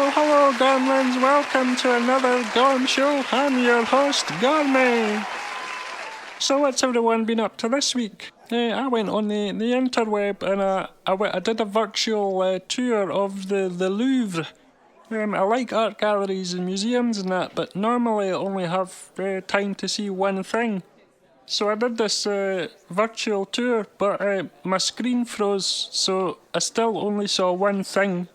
Hello, Gormlins. Welcome to another Gorm Show. I'm your host, Gormy. So what's everyone been up to this week? I went on the interweb and I did a virtual tour of the Louvre. I like art galleries and museums and that, but normally I only have time to see one thing. So I did this virtual tour, but my screen froze, so I still only saw one thing.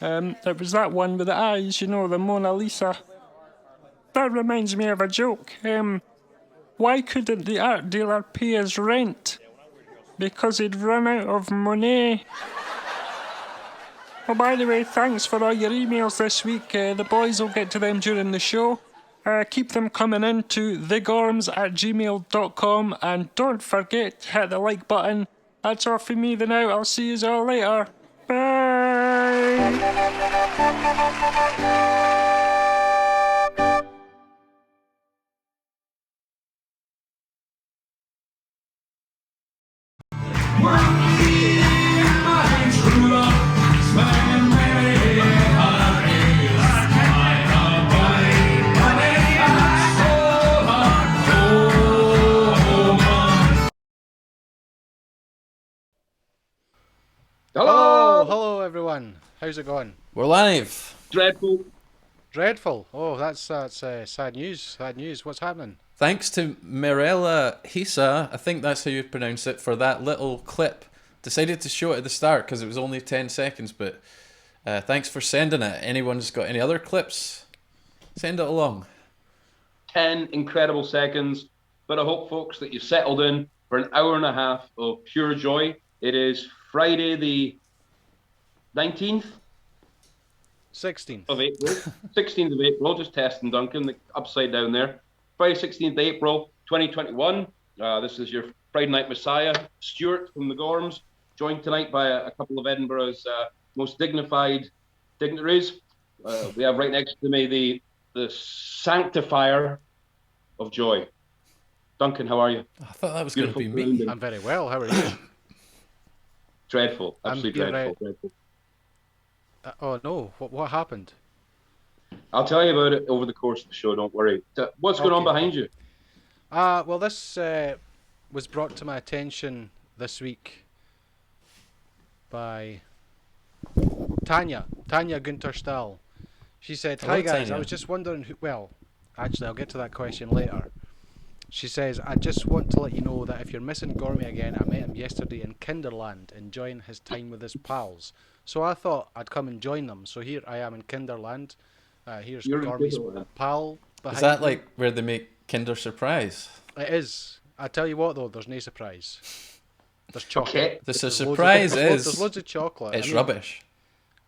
It was that one with the eyes, you know, the Mona Lisa. That reminds me of a joke. Why couldn't the art dealer pay his rent? Because he'd run out of money. Oh, by the way, thanks for all your emails this week. The boys will get to them during the show. Keep them coming in to thegorms@gmail.com, and don't forget to hit the like button. That's all for me now. I'll see you all later. Bye! Hello everyone. How's it going? We're live. Dreadful. Oh, that's sad news. Sad news. What's happening? Thanks to Mirella Hisa, I think that's how you pronounce it, for that little clip. Decided to show it at the start because it was only 10 seconds, but thanks for sending it. Anyone's got any other clips? Send it along. 10 incredible seconds, but I hope, folks, that you settled in for an hour and a half of pure joy. It is Friday the 19th? 16th. Of April. 16th of April, just testing Duncan, the upside down there. Friday 16th April 2021. This is your Friday Night Messiah, Stewart from the Gorms, joined tonight by a couple of Edinburgh's most dignified dignitaries. We have right next to me the sanctifier of joy. Duncan, how are you? I thought that was going to be me. I'm very well. How are you? Dreadful. Absolutely dreadful. Oh no, what happened? I'll tell you about it over the course of the show, don't worry. What's going on behind you? Well, this was brought to my attention this week by Tanya Gunterstahl. She said, "Hi guys, Tanya. I was just wondering who..." Well, actually, I'll get to that question later. She says, "I just want to let you know that if you're missing Gormy again, I met him yesterday in Kinderland, enjoying his time with his pals. So I thought I'd come and join them. So here I am in Kinderland. Here's Gormy's pal behind Is that me. like where they make Kinder Surprise? It is. I tell you what though, there's no surprise. There's chocolate. The surprise there's loads of chocolate. It's rubbish.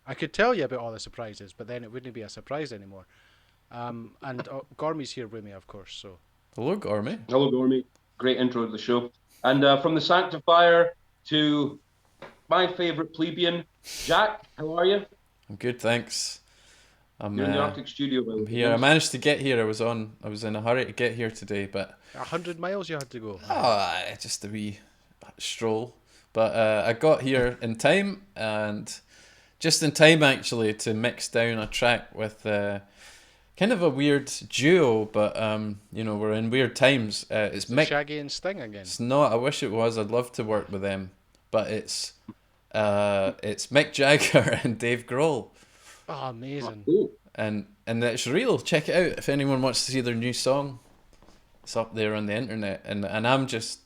I could tell you about all the surprises, but then it wouldn't be a surprise anymore. And Gormy's here with me, of course. So. Hello, Gormy. Hello, Gormy. Great intro to the show. And from the Sanctifier to my favourite plebeian, Jack, how are you? I'm good, thanks. You're in the Arctic studio. I'm here. I managed to get here. I was in a hurry to get here today, but 100 miles you had to go. Just a wee stroll. But I got here in time, and just in time actually to mix down a track with kind of a weird duo, but we're in weird times. It's Mick, Shaggy and Sting again. It's not. I wish it was. I'd love to work with them, but it's Mick Jagger and Dave Grohl. Oh, amazing! And it's real. Check it out if anyone wants to see their new song. It's up there on the internet, and I just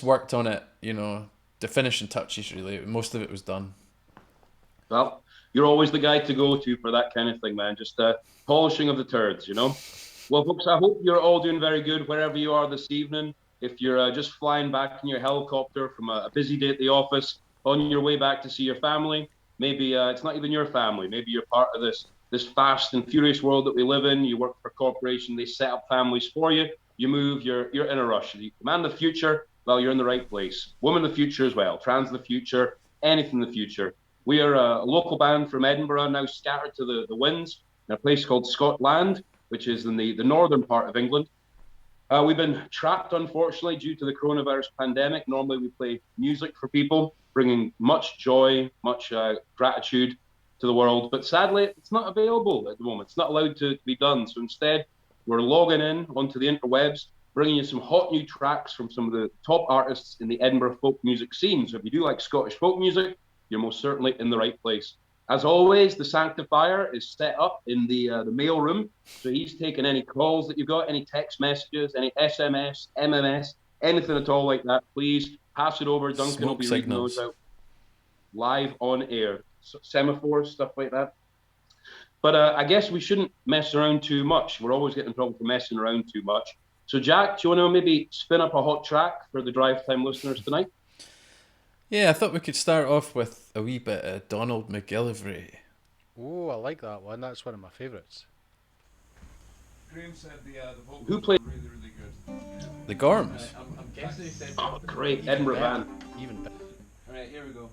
worked on it. The finishing touches really. Most of it was done. Well, you're always the guy to go to for that kind of thing, man. Just polishing of the turds, Well, folks, I hope you're all doing very good wherever you are this evening. If you're just flying back in your helicopter from a busy day at the office, on your way back to see your family, maybe it's not even your family. Maybe you're part of this fast and furious world that we live in. You work for a corporation, they set up families for you. You move, you're in a rush. You man the future, well, you're in the right place. Woman the future as well, trans the future, anything the future. We are a local band from Edinburgh, now scattered to the winds, in a place called Scotland, which is in the northern part of England. We've been trapped, unfortunately, due to the coronavirus pandemic. Normally we play music for people, bringing much joy, much gratitude. to the world. But sadly, it's not available at the moment. It's not allowed to be done. So instead, we're logging in onto the interwebs, bringing you some hot new tracks from some of the top artists in the Edinburgh folk music scene. So if you do like Scottish folk music, you're most certainly in the right place. As always, the Sanctifier is set up in the mail room. So he's taking any calls that you've got, any text messages, any SMS, MMS, anything at all like that. Please pass it over. Duncan will be reading those out live on air. So, semaphores, stuff like that. But I guess we shouldn't mess around too much. We're always getting in trouble for messing around too much. So Jack, do you want to maybe spin up a hot track for the Drive Time listeners tonight? Yeah, I thought we could start off with a wee bit of Donald McGillivray. Oh, I like that one. That's one of my favourites. Graham said the vocals Who played? were really good. The Gorms. I'm guessing he said. Oh, great. Edinburgh band. Even better. Alright, here we go.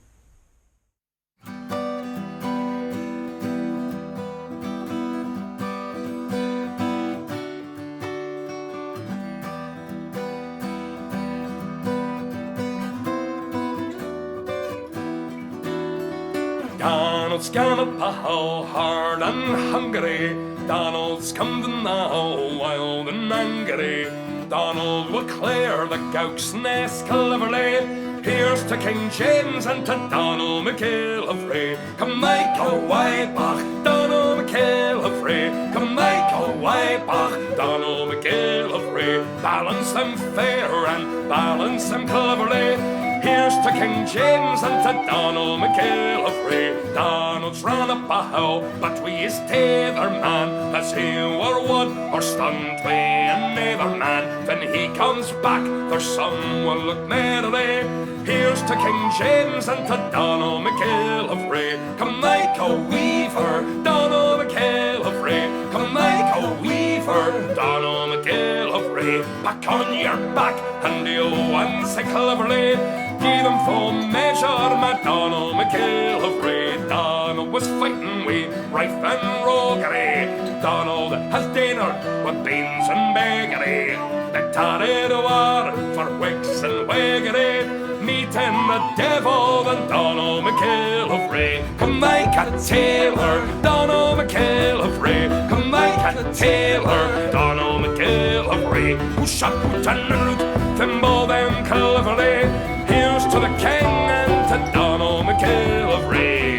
Donald's gone up a hill hard and hungry. Donald's come to now wild and angry. Donald will clear the Gowk's nest cleverly. Here's to King James and to Donald McGillivray. Come make a way back, Donald McGillivray. Come make a way back, Donald McGillivray. Balance them fair and balance them cleverly. Here's to King James and to Donald McGillivray. Donald's ran up a hill, but we is tether man, as he were wood or stunned by another man. When he comes back, there's someone look merrily. Here's to King James and to Donald McGillivray. Come make a weaver, Donald McGillivray. Come make a weaver, Donald McGillivray. Back on your back, and you'll once cleverly. Give them full measure, my Donald McGillivray. Donald was fighting with rife and roguery. Donald has dinner with beans and baggery. They tarried a war for Wicks and Wiggery. Meeting the devil and Donald McGillivray. Come make a tailor, Donald McGillivray. Come make a tailor, Donald McGillivray. Who shot boot and root, thimble them cleverly. Here's to the king and to Donald McGillivray.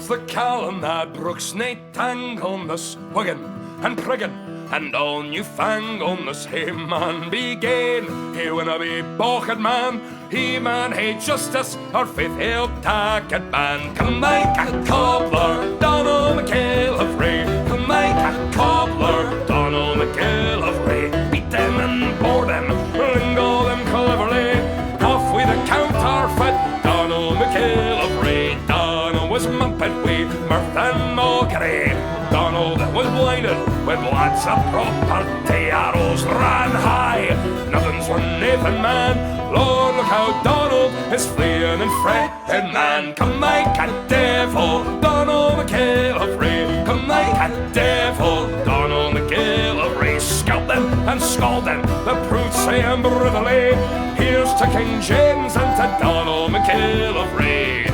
The Callan that brooks nae tangleness, Wigan and Priggin, and all Newfoundlandness. He man be gain, he winna be balked man. He man hate justice, or faith he'll take it man. Come make a cobbler, Donald McGillivray. Come make a cobbler, Donald McGillivray. Beat them and bore them, lingle them cleverly. Off with a counterfeit, Donald McGillivray. Donald was mumpet with mirth and mockery. Donald was blinded when lots of property arrows ran high. Nothing's for Nathan, man. Lord, look how Donald is fleeing and fretting, man. Come make a devil, Donald McGillivray. Come make a devil, Donald McGillivray. Scalp them and scald them, the brutes saying brutally. Here's to King James and to Donald McGillivray.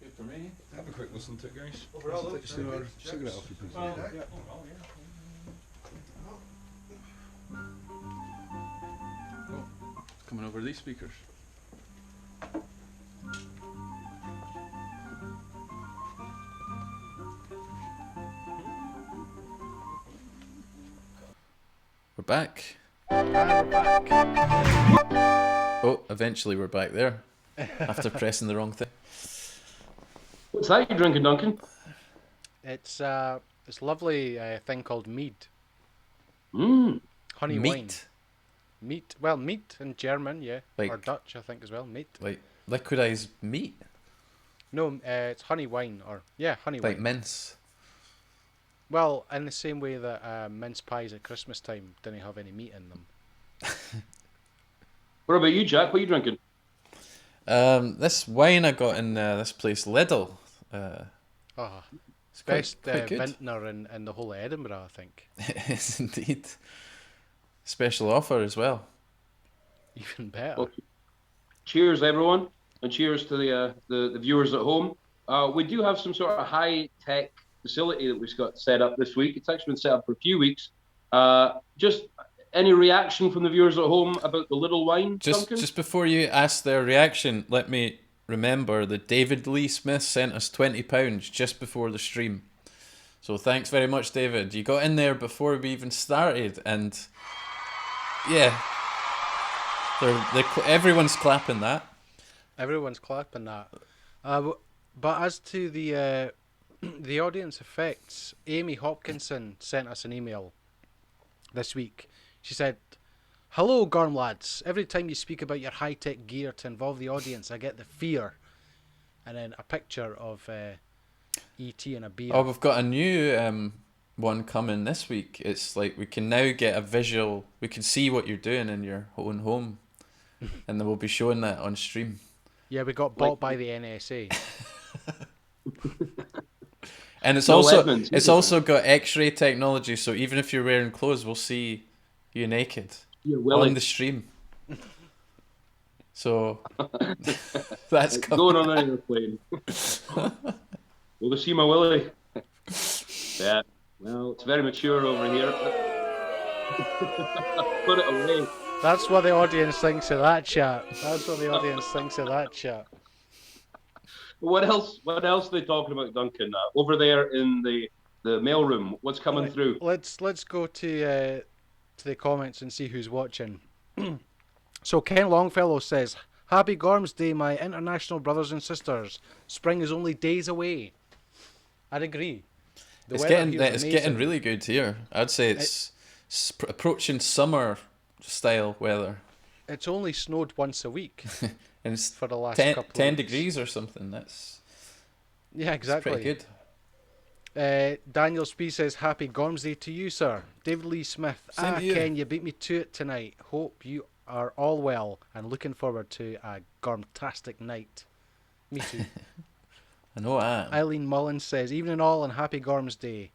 Good for me. Have a quick listen to it, guys. Overall, Take your cigarette off you, please. Well, yeah. Coming over these speakers. back. And we're back. Oh, eventually we're back there. After pressing the wrong thing. What's that you're drinking, Duncan? It's this lovely thing called mead. Mmm. Honey wine. Meat. Meat. Well, meat in German, yeah. Like- or Dutch, I think, as well. Meat. Like liquidized meat. No, it's honey wine. Honey Like wine. mince. Well, in the same way that mince pies at Christmas time didn't have any meat in them. What about you, Jack? What are you drinking? This wine I got in this place, Lidl. Ah, It's best quite good. vintner in the whole of Edinburgh, I think. It is indeed. Special offer as well. Even better. Well, cheers, everyone, and cheers to the viewers at home. We do have some sort of high-tech facility that we've got set up this week. It's actually been set up for a few weeks. Just any reaction from the viewers at home about the little wine, Duncan? Just before you ask their reaction, let me remember that David Lee Smith sent us £20 just before the stream. So thanks very much, David. You got in there before we even started, and yeah, everyone's clapping that. Everyone's clapping that. But as to the the audience effects, Amy Hopkinson sent us an email this week. She said, "Hello, Gorm lads. Every time you speak about your high-tech gear to involve the audience, I get the fear." And then a picture of E.T. and a beer. Oh, we've got a new one coming this week. It's like we can now get a visual. We can see what you're doing in your own home, and then we'll be showing that on stream. Yeah, we got bought by the NSA. And it's No also Edmonds, it's is it? also got X-ray technology, so even if you're wearing clothes, we'll see you naked You're willing. on the stream. So that's It's coming. going on an airplane. Will they see my willy? Yeah. Well, it's very mature over here. Put it away. That's what the audience thinks of that chat. That's what the audience thinks of that chat. What else? What else are they talking about, Duncan? Over there in the mailroom, what's coming Right, through? Let's go to the comments and see who's watching. So Ken Longfellow says, "Happy Gorms Day, my international brothers and sisters. Spring is only days away." I'd agree. The It's weather getting here is it's getting amazing. really good here. I'd say it's approaching summer style weather, It's only snowed once a week and it's for the last 10 couple of 10 weeks. degrees or something. That's Yeah, exactly. pretty good. Daniel Spee says, "Happy Gorms Day to you, sir." David Lee Smith, Same to you. Ken, you beat me to it tonight. Hope you are all well and looking forward to a Gormtastic night. Me too. I know I am. Eileen Mullins says, "Evening all and happy Gorms Day."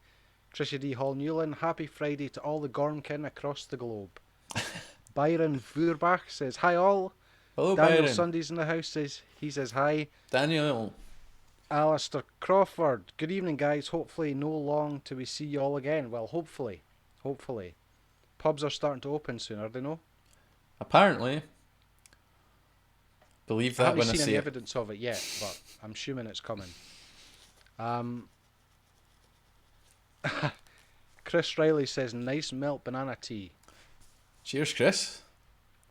Tricia D. Hall Newland, "Happy Friday to all the Gormkin across the globe." Byron Vuurbach says, "Hi all." Hello, Daniel Byron. Sunday's in the house, says he says hi. Daniel. Alistair Crawford, "Good evening guys, hopefully no long till we see you all again." Well, hopefully. Pubs are starting to open soon, are they no? Apparently. Believe I that haven't when I seen any see it. evidence of it yet, but I'm assuming it's coming. Chris Riley says, "Nice milk banana tea." Cheers, Chris.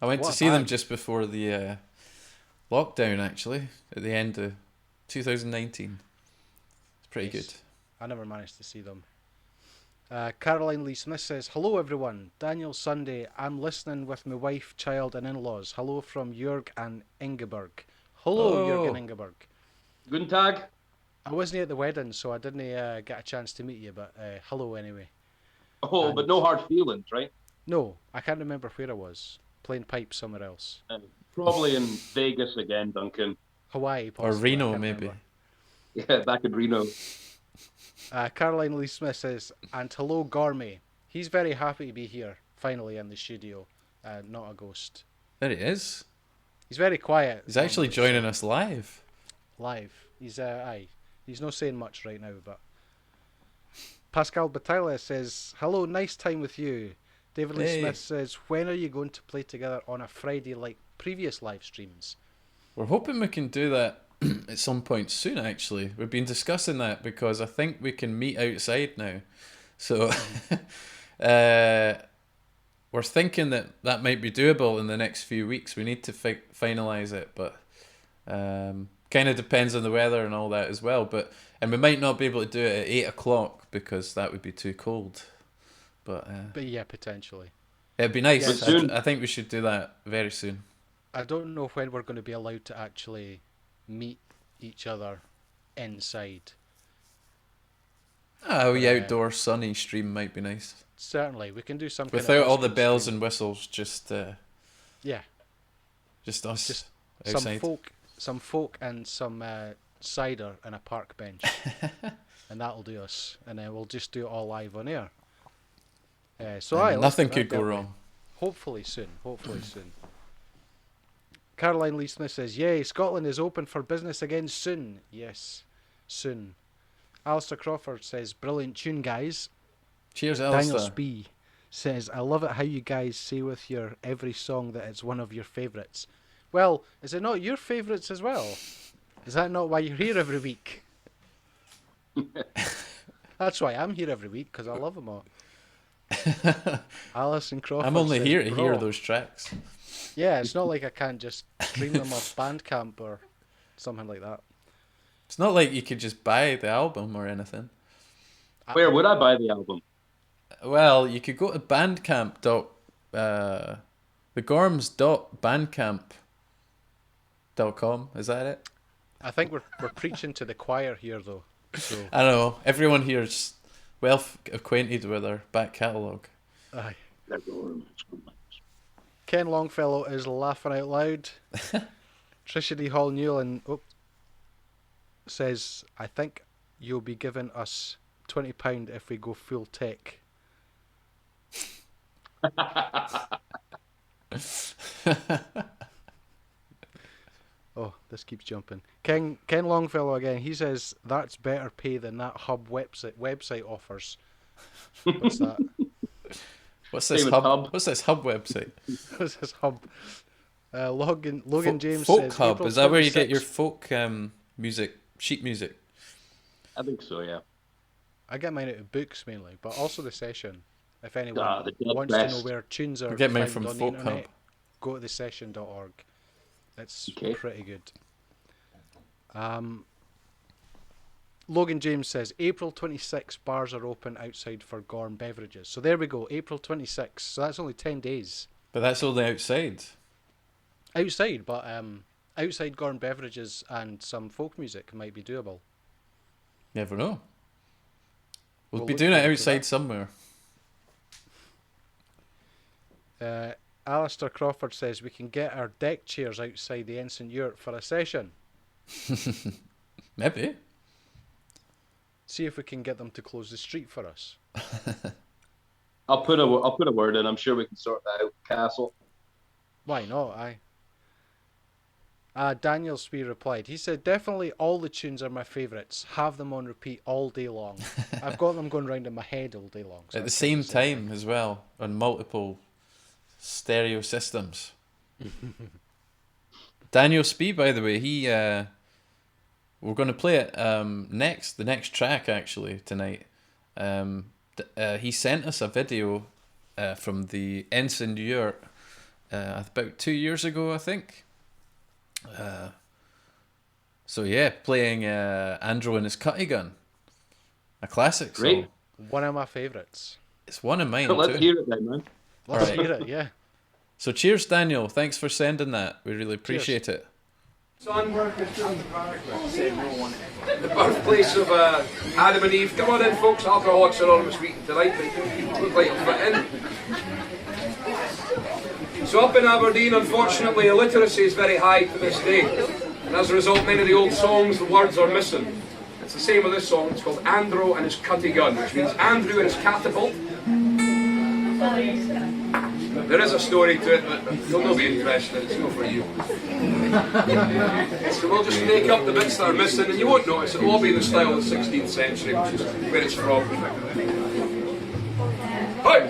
I went What to a see them bag. just before the lockdown, actually, at the end of 2019. It's pretty Nice. good. I never managed to see them. Caroline Lee Smith says, "Hello everyone. Daniel Sunday. I'm listening with my wife, child and in-laws. Hello from Jörg and Ingeborg." Hello, Jörg and Ingeborg. Guten Tag. I wasn't at the wedding, so I didn't get a chance to meet you, but hello anyway. Oh, but no hard feelings, right? No, I can't remember where I was. Playing pipes somewhere else. Probably in Vegas again, Duncan. Hawaii, Or possibly. I Reno, can't maybe. remember. Yeah, back in Reno. Caroline Lee Smith says, "And hello, Gormy. He's very happy to be here, finally in the studio. Not a ghost. There he is. He's very quiet. He's actually normally, joining us live. live. He's aye. He's not saying much right now, but Pascal Batalla says, "Hello, nice time with you." David Lee Hey. Smith says, "When are you going to play together on a Friday like previous live streams?" We're hoping we can do that at some point soon, actually. We've been discussing that because I think we can meet outside now. So we're thinking that might be doable in the next few weeks. We need to finalise it, but kind of depends on the weather and all that as well. And we might not be able to do it at 8 o'clock because that would be too cold. But yeah, potentially. It'd be nice. Yeah, soon. I think we should do that very soon. I don't know when we're going to be allowed to actually meet each other inside. The outdoor sunny stream might be nice. Certainly, we can do some without all the bells and whistles. Just us. Just outside. some folk and some cider and a park bench, and that'll do us. And then we'll just do it all live on air. Nothing could go wrong. Hopefully soon. Caroline Lee Smith says, "Yay, Scotland is open for business again soon." Yes, soon. Alistair Crawford says, "Brilliant tune, guys." Cheers, Alistair. Daniel Spee says, "I love it how you guys say with your every song that it's one of your favourites." Well, is it not your favourites as well? Is that not why you're here every week? That's why I'm here every week, because I love them all. Alison Crawford I'm only says, here to "Bro." hear those tracks. Yeah, it's not like I can't just stream them off Bandcamp or something like that. It's not like you could just buy the album or anything. Where would I buy the album? Well, you could go to Bandcamp. The Gorms.bandcamp.com. Is that it? I think we're preaching to the choir here, though. So I don't know. Everyone here is well acquainted with our back catalogue. aye. Ken Longfellow is laughing out loud. Tricia D. Hall Newland says, "I think you'll be giving us £20 if we go full tech." Oh, this keeps jumping. Ken Longfellow again. He says that's better pay than that Hub website offers. What's that? What's this David hub? Hub. What's this Hub website? What's this Hub? Logan James Folk says Hub. April Is that where you get 26th. your folk music, sheet music? I think so, yeah. I get mine out of books mainly, but also the session. If anyone The dead wants to know best. where tunes are I get mine found from on the Folk internet, Hub. go to thesession.org. It's Okay. pretty good. Logan James says April 26 bars are open outside for Gorm beverages. So there we go, April 26. So that's only 10 days. But that's only outside. Outside, but outside Gorm beverages and some folk music might be doable. Never know. We'll We'll be look doing it forward to outside that. somewhere. Alistair Crawford says we can get our deck chairs outside the Ensign Yurt for a session. Maybe. See if we can get them to close the street for us. I'll put a word in. I'm sure we can sort that out. Castle. Why not? Daniel Spee replied. He said, "Definitely all the tunes are my favourites. Have them on repeat all day long. I've got them going round in my head all day long." So At the that's same what he said. time as well, on multiple stereo systems. Daniel Spee, by the way, he we're going to play it the next track actually tonight. He sent us a video from the Ensign Yurt about 2 years ago, I think. So yeah, playing Andrew and his Cutty Gun, a classic song. Great. One of my favourites. It's one of mine Let's too. hear it then, man. Let's Alright. hear it, yeah. So cheers, Daniel. Thanks for sending that. We really appreciate it. The birthplace of Adam and Eve. Come on in, folks. Alcoholics Anonymous meeting tonight. Look like you'll fit in. So up in Aberdeen, unfortunately, illiteracy is very high to this day. And as a result, many of the old songs, the words are missing. It's the same with this song. It's called Andrew and his Cutty Gun, which means Andrew and his catapult. There is a story to it, but you'll not be interested. It's not for you. So we'll just make up the bits that are missing, and you won't notice. It'll all be in the style of the 16th century, which is where it's from. Hi!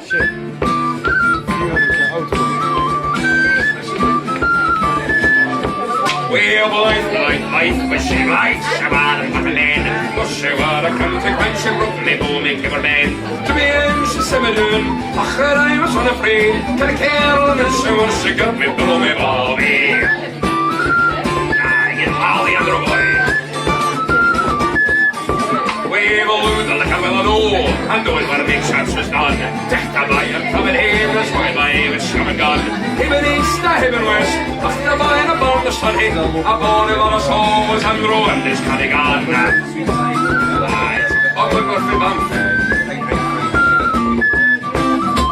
Well, life, but she likes a man and Mandolin. But she was a consequence, she broke me bone, make him a man. To me, she simmered, ach, I was unafraid. Can I care and so much she got me below me, Bobby. I get all the other boy. Wave a loot like a melano, and knowing what a big chance was done. Death to buy and coming here, that's why my aim is coming gun. Even east, even west, after buying a born the sunny, a born of us all was Andrew and this cutting on. Right, I'm looking for them.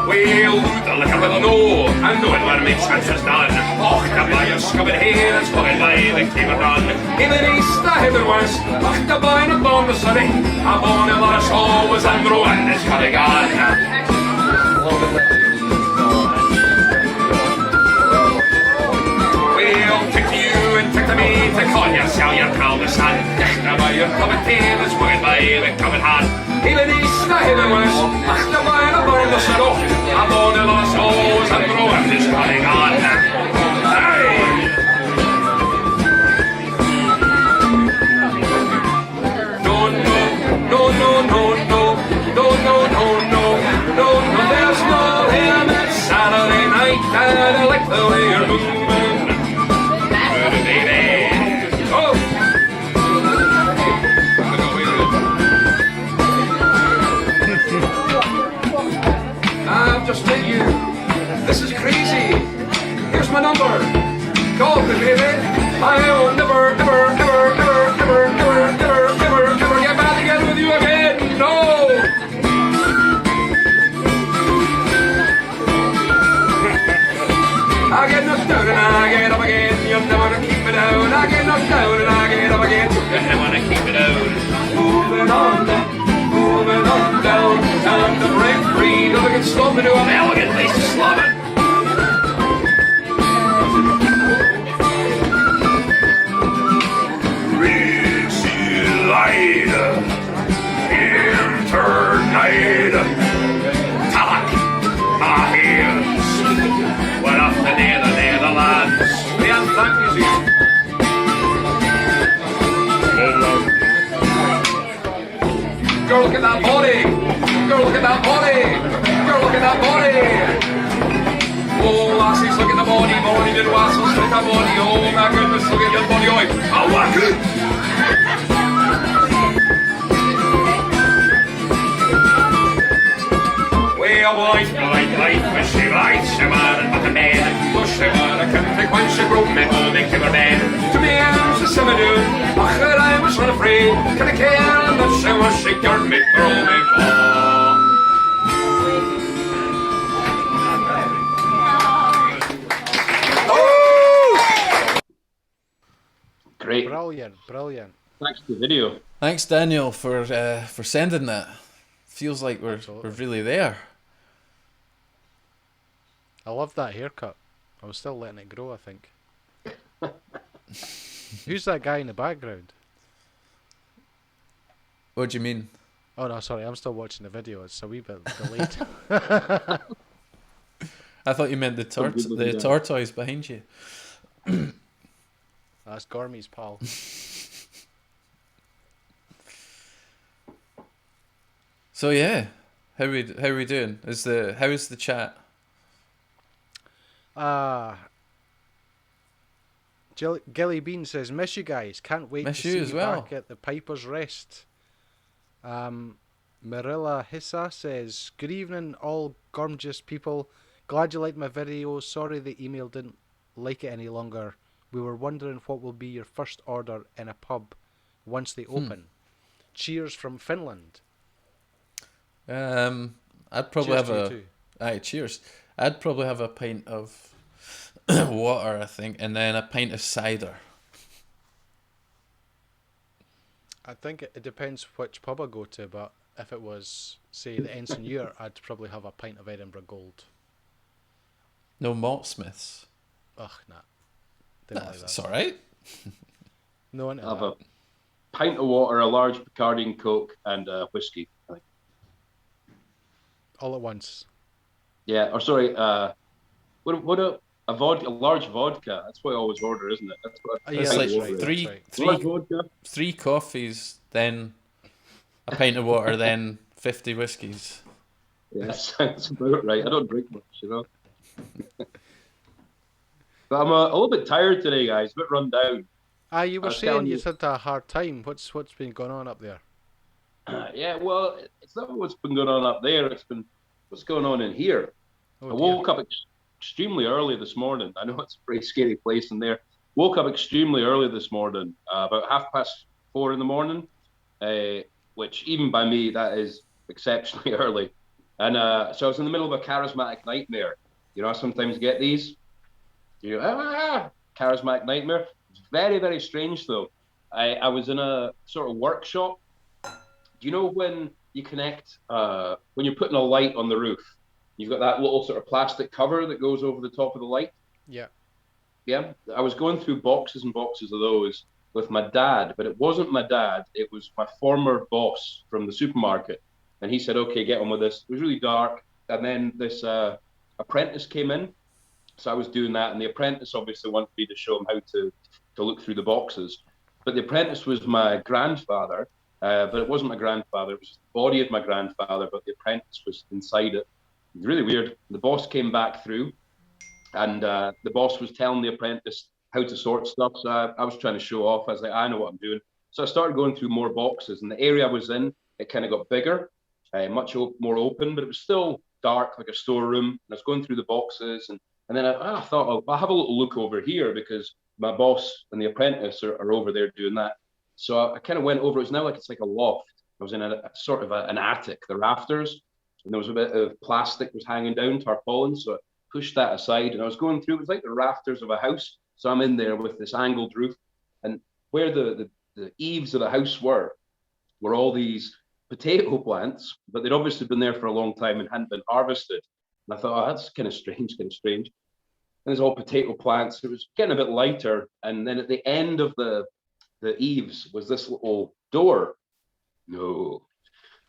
We'll loot like a melano, and knowing what a big chance was done. Och, the buyers coming here, that's why my aim is coming gun. Even east, even west, after buying a born the sunny, a born of us all was Andrew and this cutting on. We'll take to you and take to me to call yourself your calm the sun. Now by your coming tail is worried by even coming hard. Even east, even west, after buying a born the sun, a born of us all was Andrew and this cutting on. Hey! No, there's no him. It's Saturday night, and I like the way you're moving. Good baby. Oh! I've just met you. This is crazy. Here's my number. Call me, baby. I will never get back together with you again. No! I get knocked down and I get up again. You're never gonna keep me down. I get knocked down and I get up again. You're never gonna keep me down. Moving on down to break free. Never get slumped into an elegant place to slum it. Ritzy light, internight, talk, my hands. We're off to the Netherlands. The Anthem Museum. Girl, look at that body. Girl, look at that body. Girl, look at that body. Oh, lassies, look at the body. Body did wassels, look at that body. Oh, my goodness, look at your body. Oh, my goodness. Well, life, when she lights, she wanted but a man. Well, she wanted a country when she broke me home and came her man. To me, I was a simmer-doon, ach, but I was unafraid. Can I care and that she was she got me throw me Great. Brilliant. Thanks for the video. Thanks, Daniel, for sending that. Feels like we're really there. I love that haircut. I was still letting it grow, I think. Who's that guy in the background? What do you mean? Oh no, sorry, I'm still watching the video. It's a wee bit delayed. I thought you meant the tortoise behind you. That's Gorm's pal. So yeah, how we doing? How's the chat? Gilly Bean says, "Miss you guys. Can't wait to see you back at the Piper's Rest." Marilla Hissa says, "Good evening, all gorgeous people. Glad you liked my video. Sorry the email didn't like it any longer. We were wondering what will be your first order in a pub once they open. Cheers from Finland." I'd probably cheers. I'd probably have a pint of water, I think, and then a pint of cider. I think it depends which pub I go to, but if it was, say, the Ensign Ure, I'd probably have a pint of Edinburgh Gold. No malt smiths. Ugh, nah. Didn't like that. It's alright. No one. I'll have a pint of water, a large Bacardi and Coke, and whiskey. I think. All at once. Yeah, or sorry, what a a large vodka. That's what I always order, isn't it? That's what Yeah, It's I like think right, order. three, right. three, Large vodka. 3 coffees, then a pint of water, then 50 whiskies. Yeah, that sounds about right. I don't drink much, you know. But I'm a little bit tired today, guys. A bit run down. You I were was saying telling you you. had a hard time. What's been going on up there? Yeah, well, it's not what's been going on up there. It's been what's going on in here. Oh I dear. woke up extremely early this morning. I know it's a pretty scary place in there. Woke up extremely early this morning, about 4:30 in the morning, which even by me, that is exceptionally early. And so I was in the middle of a charismatic nightmare. You know, I sometimes get these. Charismatic nightmare. It's very, very strange though. I was in a sort of workshop. Do you know when you connect, when you're putting a light on the roof, you've got that little sort of plastic cover that goes over the top of the light? Yeah. Yeah. I was going through boxes and boxes of those with my dad, but it wasn't my dad. It was my former boss from the supermarket. And he said, okay, get on with this. It was really dark. And then this apprentice came in. So I was doing that. And the apprentice obviously wanted me to show him how to look through the boxes. But the apprentice was my grandfather. But it wasn't my grandfather. It was the body of my grandfather, but the apprentice was inside it. It was really weird. The boss came back through, and the boss was telling the apprentice how to sort stuff. So I was trying to show off. I was like, I know what I'm doing. So I started going through more boxes, and the area I was in, it kind of got bigger, much more open, but it was still dark, like a storeroom. And I was going through the boxes, and then I thought, I'll have a little look over here because my boss and the apprentice are over there doing that. So I kind of went over. It was now like it's like a loft. I was in a sort of an attic, the rafters, and there was a bit of plastic was hanging down, tarpaulin. So I pushed that aside, and I was going through. It was like the rafters of a house. So I'm in there with this angled roof, and where the eaves of the house were all these potato plants, but they'd obviously been there for a long time and hadn't been harvested. And I thought, oh, that's kind of strange, kind of strange. And there's all potato plants. It was getting a bit lighter, and then at the end of the eaves was this little door. No,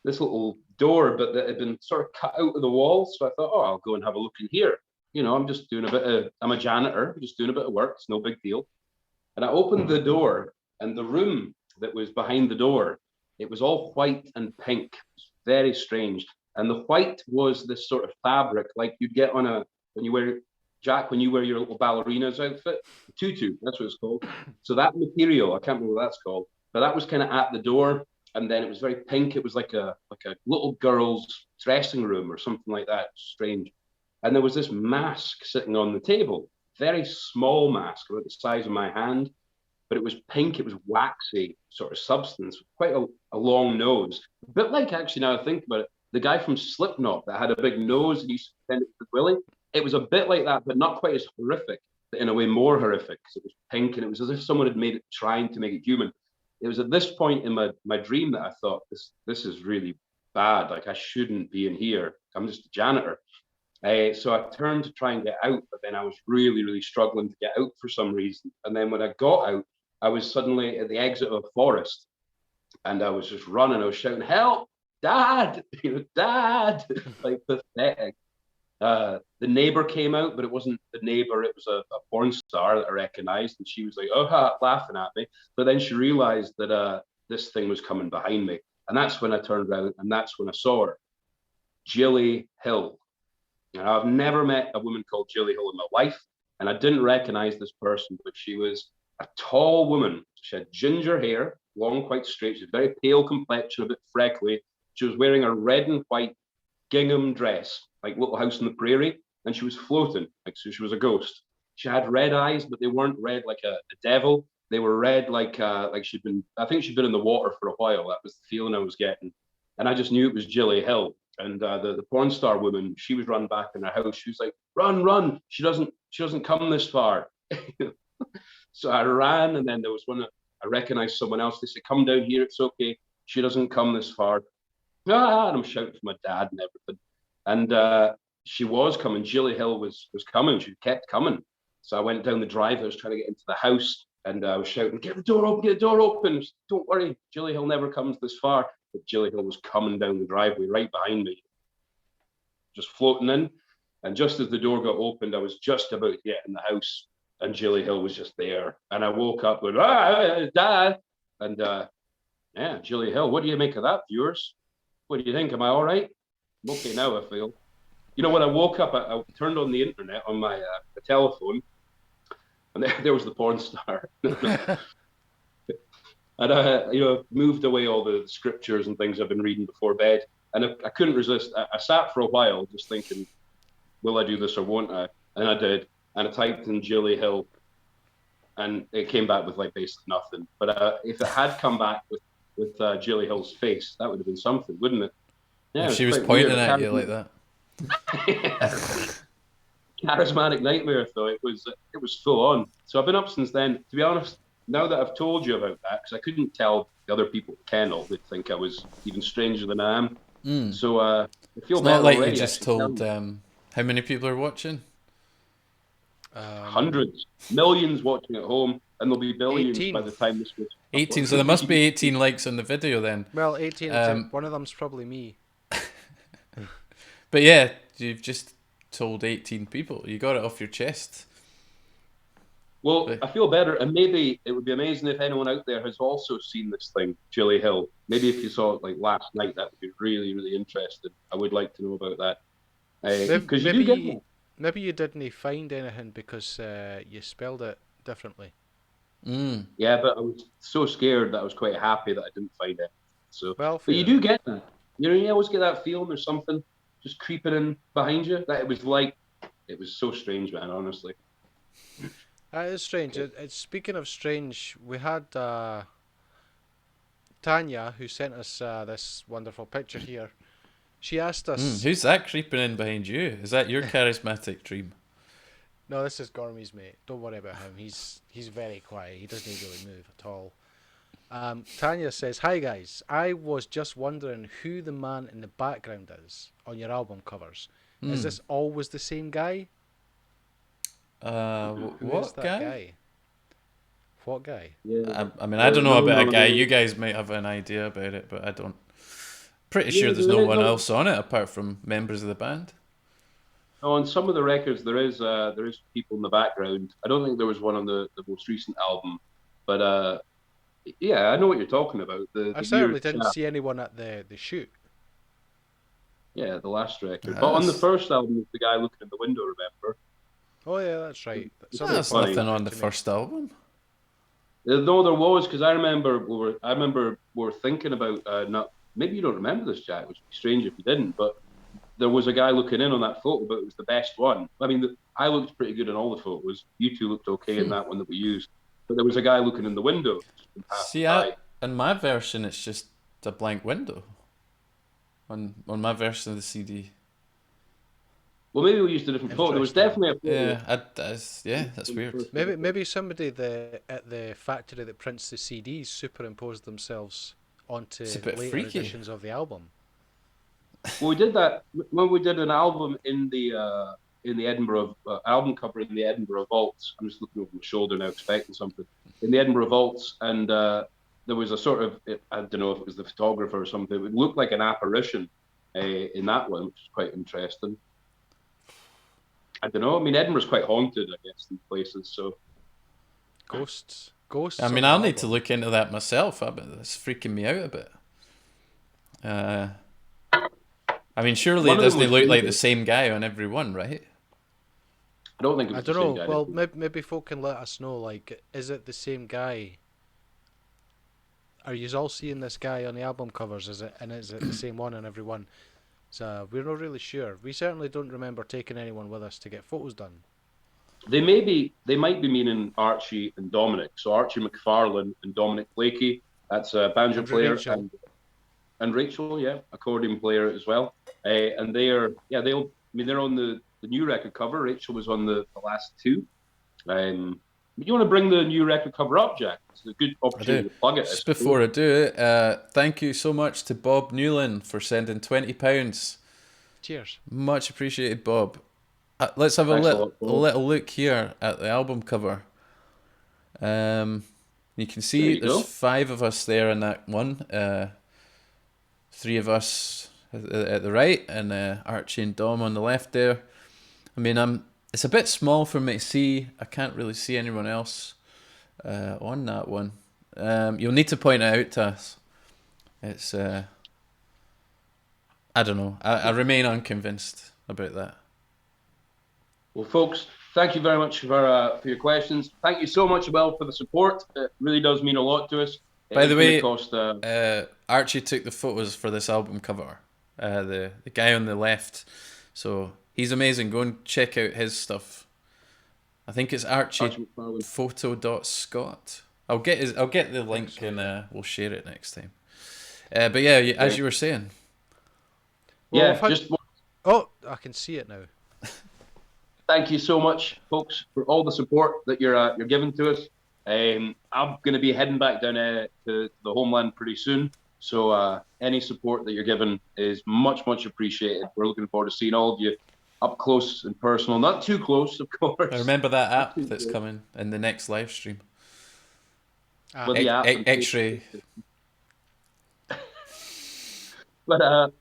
this little door, but that had been sort of cut out of the wall. So I thought, oh, I'll go and have a look in here. You know, I'm a janitor, just doing a bit of work. It's no big deal. And I opened the door, and the room that was behind the door, it was all white and pink. It was very strange. And the white was this sort of fabric, like you'd get on when you wear your little ballerina's outfit, tutu, that's what it's called. So that material, I can't remember what that's called, but that was kind of at the door, and then it was very pink. It was like a little girl's dressing room or something like that. Strange. And there was this mask sitting on the table, very small mask, about the size of my hand, but it was pink. It was waxy sort of substance, quite a long nose, a bit like, actually, now I think about it, the guy from Slipknot that had a big nose and used to pretend it was Willie. It was a bit like that, but not quite as horrific, but in a way more horrific because it was pink, and it was as if someone had made it, trying to make it human. It was at this point in my dream that I thought, this is really bad. Like, I shouldn't be in here. I'm just a janitor. So I turned to try and get out, but then I was really, really struggling to get out for some reason. And then when I got out, I was suddenly at the exit of a forest, and I was just running. I was shouting, "Help, Dad!" Dad, like pathetic. The neighbor came out, but it wasn't the neighbor. It was a porn star that I recognized, and she was like, "Oh," laughing at me. But then she realized that this thing was coming behind me, and that's when I turned around, and that's when I saw her, Jilly Hill. Now, I've never met a woman called Jilly Hill in my life, and I didn't recognize this person, but she was a tall woman. She had ginger hair, long, quite straight. She had very pale complexion, a bit freckly. She was wearing a red and white gingham dress, like Little House on the Prairie, and she was floating, like, so she was a ghost. She had red eyes, but they weren't red like a devil. They were red like she'd been, I think she'd been in the water for a while. That was the feeling I was getting. And I just knew it was Jilly Hill. And the porn star woman, she was run back in her house. She was like, run. She doesn't come this far. So I ran, and then there was one, I recognized someone else. They said, come down here, it's okay. She doesn't come this far. And I'm shouting for my dad and everything. And she was coming. Jilly Hill was coming. She kept coming. So I went down the drive. I was trying to get into the house, and I was shouting, get the door open. Don't worry, Jilly Hill never comes this far. But Jilly Hill was coming down the driveway right behind me, just floating in. And just as the door got opened, I was just about to get in the house, and Gilly Hill was just there. And I woke up going, Dad! And yeah, Gilly Hill, what do you make of that, viewers? What do you think? Am I all right? I'm okay now, I feel. You know, when I woke up, I turned on the internet on my telephone, and there was the porn star. And I, moved away all the scriptures and things I've been reading before bed. And I couldn't resist. I sat for a while just thinking, will I do this or won't I? And I did. And I typed in Gilly Hill, and it came back with like basically nothing. But if it had come back with Gilly Hill's face, that would have been something, wouldn't it? Yeah, if she was pointing at you like that. Charismatic nightmare, though. It was full on. So I've been up since then. To be honest, now that I've told you about that, because I couldn't tell the other people at the kennel, they'd think I was even stranger than I am. So I feel it's not like already, you just told how many people are watching. Hundreds, millions watching at home, and there'll be billions 18. by the time this goes. 18, so there must be 18 likes on the video then. Well, 18. One of them's probably me. But yeah, you've just told 18 people. You got it off your chest. Well, I feel better, and maybe it would be amazing if anyone out there has also seen this thing, Gilly Hill. Maybe if you saw it like last night, that would be really, really interesting. I would like to know about that. Because maybe you didn't find anything because you spelled it differently. Yeah, but I was so scared that I was quite happy that I didn't find it. So, well, but you do get that. You always get that feeling there's something just creeping in behind you. That it was so strange, man. Honestly, that is strange. Speaking of strange, we had Tanya, who sent us this wonderful picture here. She asked us, who's that creeping in behind you? Is that your charismatic dream? No, this is Gormy's mate. Don't worry about him. He's very quiet. He doesn't really move at all. Tanya says, "Hi guys, I was just wondering who the man in the background is on your album covers. Is this always the same guy? What guy? What guy? Yeah. I mean, I don't know about a guy. You guys might have an idea about it, but I don't. Pretty sure there's no one else on it apart from members of the band. On some of the records, there is people in the background. I don't think there was one on the most recent album, but yeah, I know what you're talking about. I certainly didn't see anyone at the shoot. Yeah, the last record. But on the first album, the guy looking in the window, remember? Oh yeah, that's right. That's nothing on the first album. No, there was, because I remember we were thinking about not. Maybe you don't remember this, Jack, which would be strange if you didn't, but there was a guy looking in on that photo, but it was the best one. I mean, I looked pretty good in all the photos. You two looked okay in that one that we used. But there was a guy looking in the window. See, in my version, it's just a blank window. On my version of the CD. Well, maybe we used a different photo. There was definitely a photo. Yeah, that's weird. Maybe somebody at the factory that prints the CDs superimposed themselves onto later editions of the album. Well, we did that when we did an album in the Edinburgh album cover in the Edinburgh Vaults. I'm just looking over my shoulder now, expecting something in the Edinburgh Vaults, and there was a sort of, I don't know if it was the photographer or something. It looked like an apparition in that one, which is quite interesting. I don't know. I mean, Edinburgh's quite haunted, I guess, in places. So ghosts. I mean, I'll need to look into that myself. It's freaking me out a bit. I mean, surely it doesn't look like the same guy on every one, right? I don't think it was the same guy. Well, maybe folk can let us know. Like, is it the same guy? Are you all seeing this guy on the album covers? Is it the same one on every one? So we're not really sure. We certainly don't remember taking anyone with us to get photos done. They might be meaning Archie and Dominic. So Archie McFarlane and Dominic Blakey. That's a banjo player and Rachel, yeah, accordion player as well. And they're on the new record cover. Rachel was on the last two. Do you want to bring the new record cover up, Jack? It's a good opportunity to plug it. Just before I do it, thank you so much to Bob Newlin for sending £20. Cheers. Much appreciated, Bob. Let's have a little look here at the album cover. You can see there's 5 of us there in that one. 3 of us at the right, and Archie and Dom on the left there. I mean, it's a bit small for me to see. I can't really see anyone else on that one. You'll need to point it out to us. It's I don't know. I remain unconvinced about that. Well, folks, thank you very much for your questions. Thank you so much, Will, for the support. It really does mean a lot to us. By the way, Archie took the photos for this album cover. The guy on the left. So he's amazing. Go and check out his stuff. I think it's archiephoto.scott. I'll get the link and we'll share it next time. But yeah, as you were saying. Well, Oh, I can see it now. Thank you so much, folks, for all the support that you're giving to us. I'm going to be heading back down to the homeland pretty soon. So any support that you're giving is much, much appreciated. We're looking forward to seeing all of you up close and personal. Not too close, of course. I remember that app that's coming in the next live stream. The X-ray. But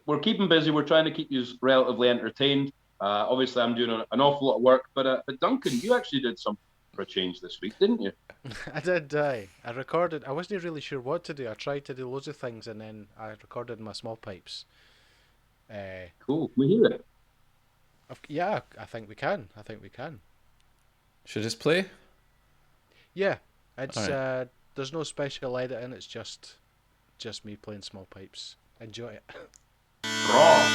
we're keeping busy. We're trying to keep you relatively entertained. Obviously, I'm doing an awful lot of work. But Duncan, you actually did something for a change this week, didn't you? I did. I recorded. I wasn't really sure what to do. I tried to do loads of things, and then I recorded my small pipes. Cool. Can we hear it? Yeah, I think we can. Should I just play? Yeah, it's right. There's no special editing. It's just me playing small pipes. Enjoy it. Raw.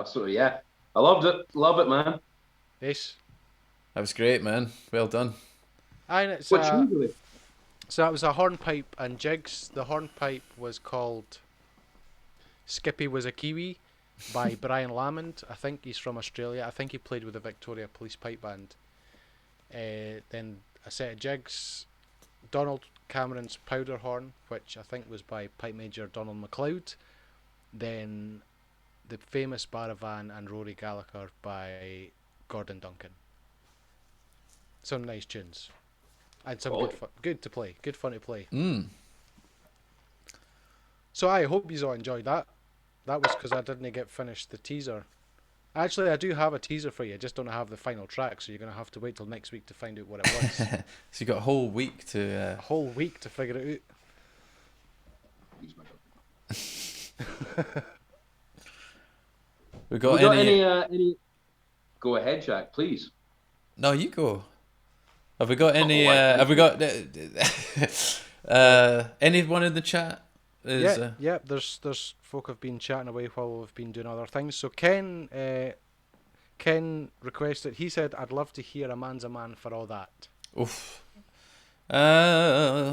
absolutely, yeah. I loved it. Love it, man. Ace. That was great, man. Well done. And it's What tune was it? so that was a hornpipe and jigs. The hornpipe was called Skippy Was a Kiwi by Brian Lamond. I think he's from Australia. I think he played with the Victoria Police Pipe Band. Then a set of jigs, Donald Cameron's Powder Horn, which I think was by Pipe Major Donald MacLeod. Then the famous Baravan and Rory Gallagher by Gordon Duncan. Some nice tunes. And some good to play. Good fun to play. So I hope you all enjoyed that. That was because I didn't get finished the teaser. Actually, I do have a teaser for you. I just don't have the final track, so you're going to have to wait till next week to find out what it was. So you got a whole week to... A whole week to figure it out. we got any... any... Go ahead, Jack, please. No, you go. Have we got any... have we got... anyone in the chat? Yeah, there's folk have been chatting away while we've been doing other things. So Ken requested, he said, I'd love to hear A Man's a Man for All That. Oof.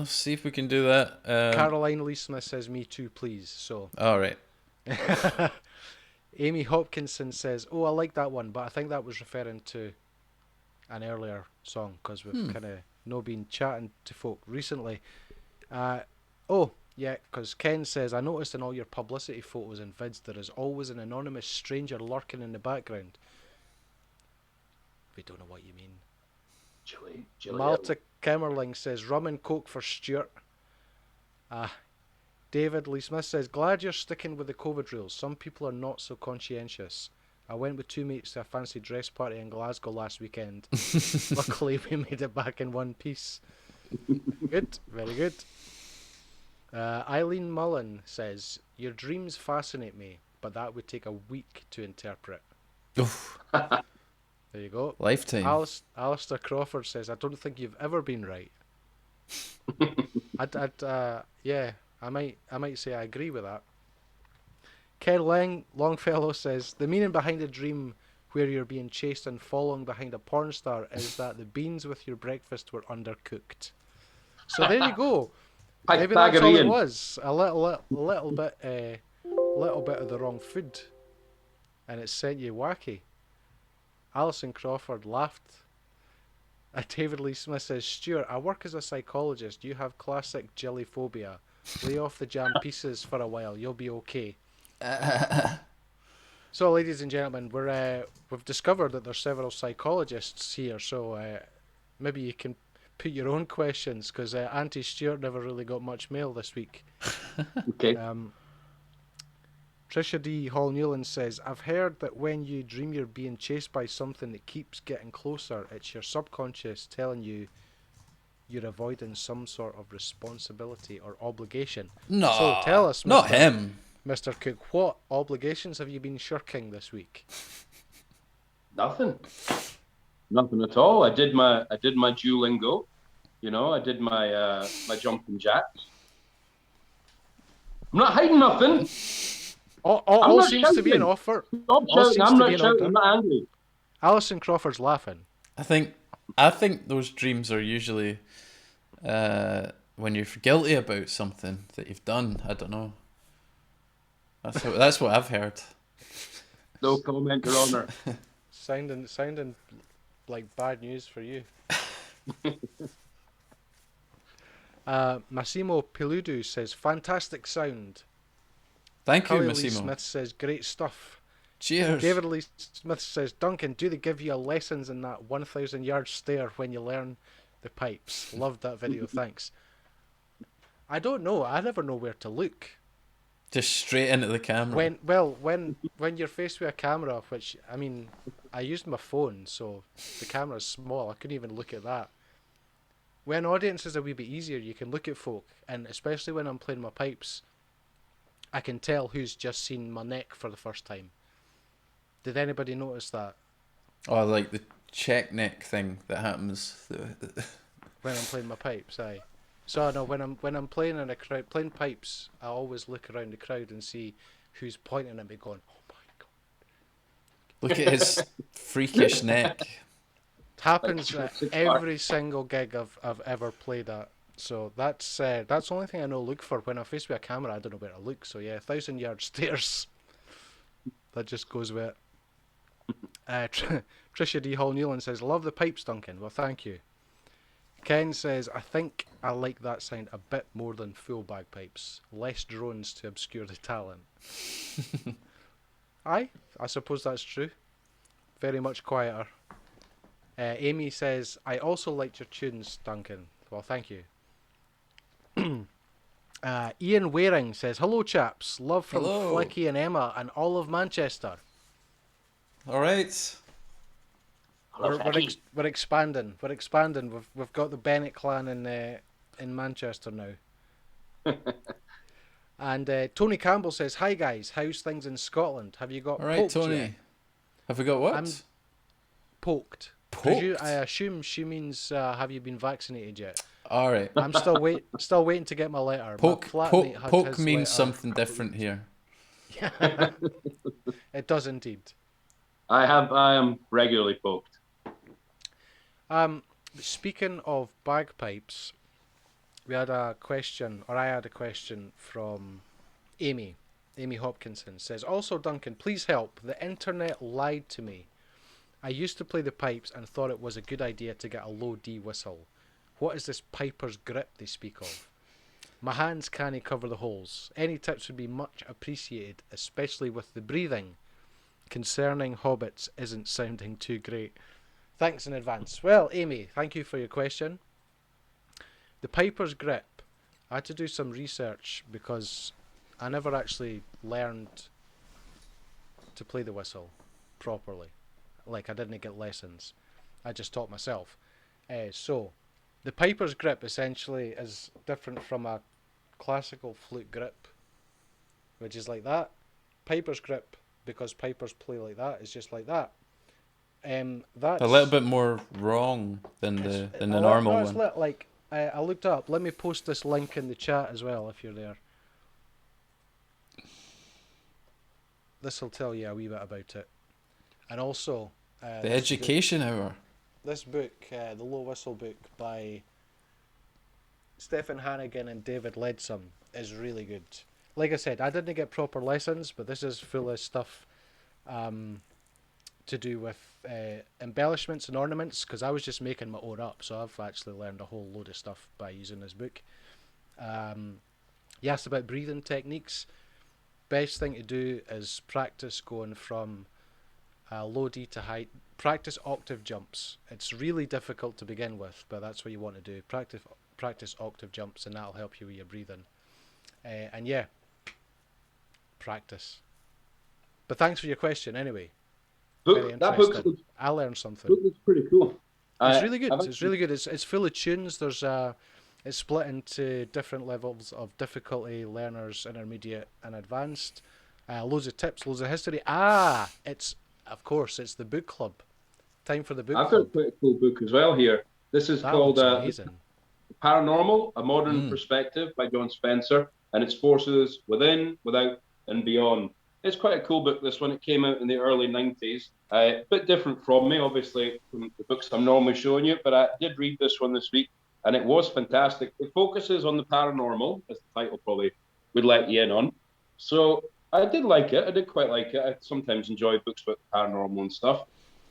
See if we can do that. Caroline Lee Smith says, me too, please. So. All right. Amy Hopkinson says, oh, I like that one, but I think that was referring to an earlier song, because we've kind of no been chatting to folk recently. Yeah, because Ken says, I noticed in all your publicity photos and vids there is always an anonymous stranger lurking in the background. We don't know what you mean. Malta Kimmerling says, rum and coke for Stewart. David Lee Smith says, glad you're sticking with the COVID rules. Some people are not so conscientious. I went with 2 mates to a fancy dress party in Glasgow last weekend. Luckily we made it back in one piece. Good, very good. Eileen Mullen says, your dreams fascinate me, but that would take a week to interpret. Oof. There you go. Lifetime. Alistair Crawford says, I don't think you've ever been right. Yeah, I might say I agree with that. Ken Longfellow says, the meaning behind a dream where you're being chased and following behind a porn star is that the beans with your breakfast were undercooked. So there you go. Maybe that's all it was. A little bit of the wrong food, and it sent you wacky. Alison Crawford laughed. David Lee Smith says, Stuart, I work as a psychologist. You have classic jelly phobia. Lay off the jam pieces for a while. You'll be okay. So, ladies and gentlemen, we've discovered that there's several psychologists here. So maybe you can put your own questions, because Auntie Stewart never really got much mail this week. Okay. Trisha D. Hall Newland says, I've heard that when you dream you're being chased by something that keeps getting closer, it's your subconscious telling you you're avoiding some sort of responsibility or obligation. No, so tell us, not him. Mr. Cook, what obligations have you been shirking this week? Nothing at all. I did my Duolingo. I did my my jumping jacks. I'm not hiding nothing. All seems shouting to be an offer. Stop shouting. I'm not shouting. I'm not angry. Alison Crawford's laughing. I think those dreams are usually when you're guilty about something that you've done. I don't know. That's what I've heard. No comment, Your Honour. Sounding like bad news for you. Massimo Peludu says, fantastic sound. Thank you, Lee Massimo. Smith says, great stuff. Cheers. David Lee Smith says, Duncan, do they give you lessons in that 1,000 yard stare when you learn the pipes? Loved that video, thanks. I don't know. I never know where to look. Just straight into the camera. When you're faced with a camera, which, I mean, I used my phone, so the camera's small. I couldn't even look at that. When audience is a wee bit easier, you can look at folk, and especially when I'm playing my pipes, I can tell who's just seen my neck for the first time. Did anybody notice that? Oh, like the check neck thing that happens. When I'm playing my pipes, aye. So no, when I'm playing in a crowd, playing pipes, I always look around the crowd and see who's pointing at me, going, "Oh my god!" Look at his freakish neck. It happens at every single gig I've ever played at. So that's the only thing I know to look for. When I'm faced with a camera, I don't know where to look. So yeah, 1,000-yard stairs. That just goes with it. Tricia D. Hall Newland says, love the pipes, Duncan. Well, thank you. Ken says, I think I like that sound a bit more than full bagpipes. Less drones to obscure the talent. I suppose that's true. Very much quieter. Amy says, I also liked your tunes, Duncan. Well, thank you. Ian Waring says, hello, chaps. Love from Flicky and Emma and all of Manchester. All right. We're expanding. We're expanding. We've got the Bennett clan in Manchester now. And Tony Campbell says, hi guys, how's things in Scotland? Have you got all right, poked Tony? Yet? Have we got what? I'm poked. Poked? I assume she means have you been vaccinated yet? All right. I'm still waiting to get my letter. Poke means something different here. Yeah, it does indeed. I am regularly poked. Speaking of bagpipes, I had a question from Amy. Amy Hopkinson says, also Duncan, please help. The internet lied to me. I used to play the pipes and thought it was a good idea to get a low D whistle. What is this piper's grip they speak of? My hands can't cover the holes. Any tips would be much appreciated, especially with the breathing. Concerning hobbits isn't sounding too great. Thanks in advance. Well, Amy, thank you for your question. The piper's grip, I had to do some research because I never actually learned to play the whistle properly. Like, I didn't get lessons. I just taught myself. So, the piper's grip essentially is different from a classical flute grip, which is like that. Piper's grip, because pipers play like that, is just like that. That's a little bit more wrong than the normal one. I looked up. Let me post this link in the chat as well if you're there. This will tell you a wee bit about it. And also the education hour. This book, the Low Whistle book by Stefan Hannigan and David Leadsom, is really good. Like I said, I didn't get proper lessons, but this is full of stuff to do with embellishments and ornaments, because I was just making my own up, so I've actually learned a whole load of stuff by using this book. You asked about breathing techniques. Best thing to do is practice going from low D to high. Practice octave jumps. It's really difficult to begin with, but that's what you want to do. Practice octave jumps, and that'll help you with your breathing. And yeah, practice. But thanks for your question anyway. I learned something. Book looks pretty cool. It's really good. It's really good. It's full of tunes. There's it's split into different levels of difficulty: learners, intermediate, and advanced. Loads of tips, loads of history. It's the book club. Time for the book club. I've got quite a cool book as well here. This is called Paranormal: A Modern Perspective by John Spencer, and it's forces within, without, and beyond. It's quite a cool book, this one. It came out in the early 90s. A bit different from me, obviously, from the books I'm normally showing you, but I did read this one this week, and it was fantastic. It focuses on the paranormal, as the title probably would let you in on. So I did like it. I did quite like it. I sometimes enjoy books about the paranormal and stuff.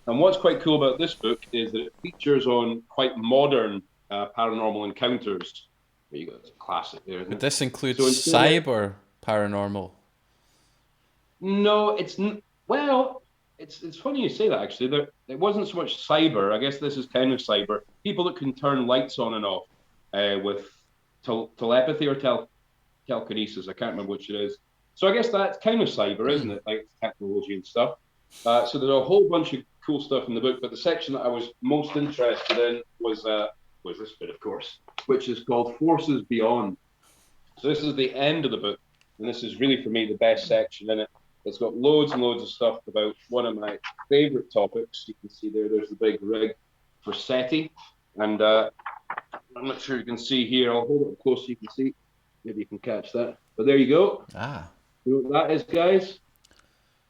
And what's quite cool about this book is that it features on quite modern paranormal encounters. There you go. It's a classic there, isn't it? But this includes cyber paranormal. No, it's funny you say that, actually. It wasn't so much cyber. I guess this is kind of cyber. People that can turn lights on and off with telepathy or telekinesis. I can't remember which it is. So I guess that's kind of cyber, isn't it? Like technology and stuff. So there's a whole bunch of cool stuff in the book, but the section that I was most interested in was this bit, of course, which is called Forces Beyond. So this is the end of the book, and this is really, for me, the best section in it. It's got loads and loads of stuff about one of my favourite topics. You can see there's the big rig for SETI. And I'm not sure you can see here. I'll hold it up close so you can see. Maybe you can catch that. But there you go. Ah. You know what that is, guys?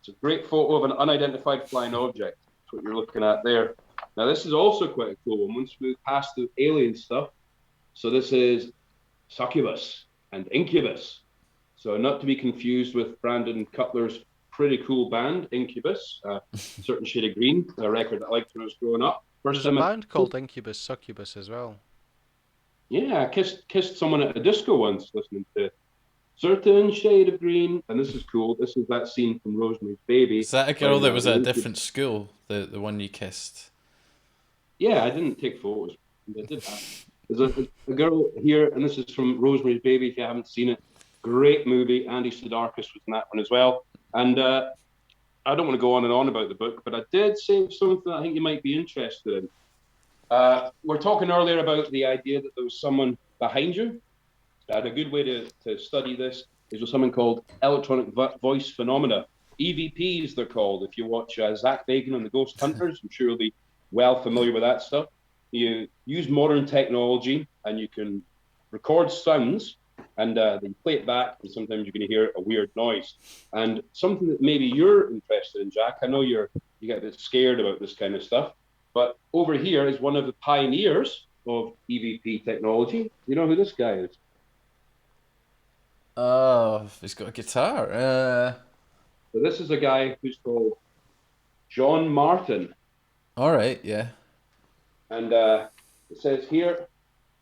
It's a great photo of an unidentified flying object. That's what you're looking at there. Now, this is also quite a cool one. Once we move past the alien stuff, so this is Succubus and Incubus. So not to be confused with Brandon Cutler's pretty cool band, Incubus, Certain Shade of Green, a record that I liked when I was growing up. There's a band called Incubus, Succubus as well. Yeah, I kissed someone at a disco once listening to Certain Shade of Green, and this is cool. This is that scene from Rosemary's Baby. Is that a girl that was at a different school, the one you kissed? Yeah, I didn't take photos. I did that. There's a girl here, and this is from Rosemary's Baby, if you haven't seen it. Great movie. Andy Sudarkis was in that one as well. And I don't want to go on and on about the book, but I did say something I think you might be interested in. We're talking earlier about the idea that there was someone behind you. And a good way to study this is with something called electronic voice phenomena. EVPs, they're called. If you watch Zach Bagans and the Ghost Hunters, I'm sure you'll be well familiar with that stuff. You use modern technology and you can record sounds and then you play it back, and sometimes you're going to hear a weird noise. And something that maybe you're interested in, Jack, I know you get a bit scared about this kind of stuff, but over here is one of the pioneers of EVP technology. You know who this guy is? Oh, he's got a guitar. So this is a guy who's called John Martin. All right, yeah. And it says here,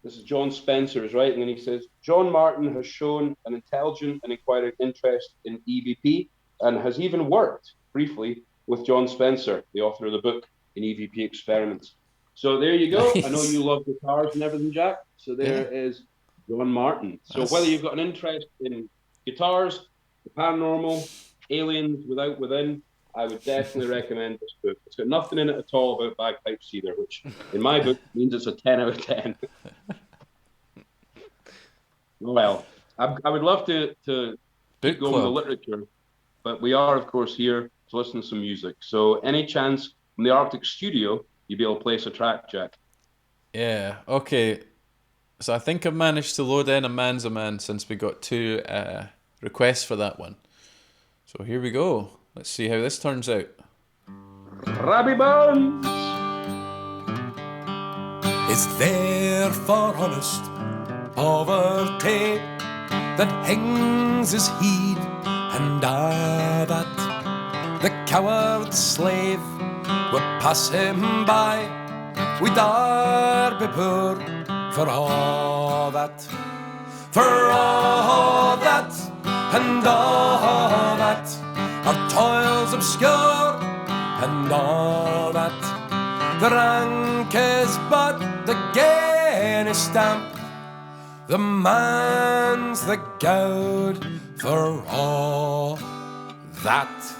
this is John Spencer's, right? And then he says, John Martin has shown an intelligent and inquiring interest in EVP and has even worked briefly with John Spencer, the author of the book, in EVP experiments. So there you go. Nice. I know you love guitars and everything, Jack. So there is John Martin. So whether you've got an interest in guitars, the paranormal, aliens, without, within, I would definitely recommend this book. It's got nothing in it at all about bagpipes either, which in my book means it's a 10 out of 10. Well, I would love to go with the literature, but we are, of course, here to listen to some music. So any chance from the Arctic Studio, you'd be able to place a track, Jack? Yeah, okay. So I think I've managed to load in a Man's a Man since we got 2 requests for that one. So here we go. Let's see how this turns out. Robbie Bones! Is there for honest poverty that hangs his head, and that the coward slave will pass him by? We dare be poor for all that, and all that. Our toils obscure, and all that. The rank is but the gain stamp. The man's the gowd for all that.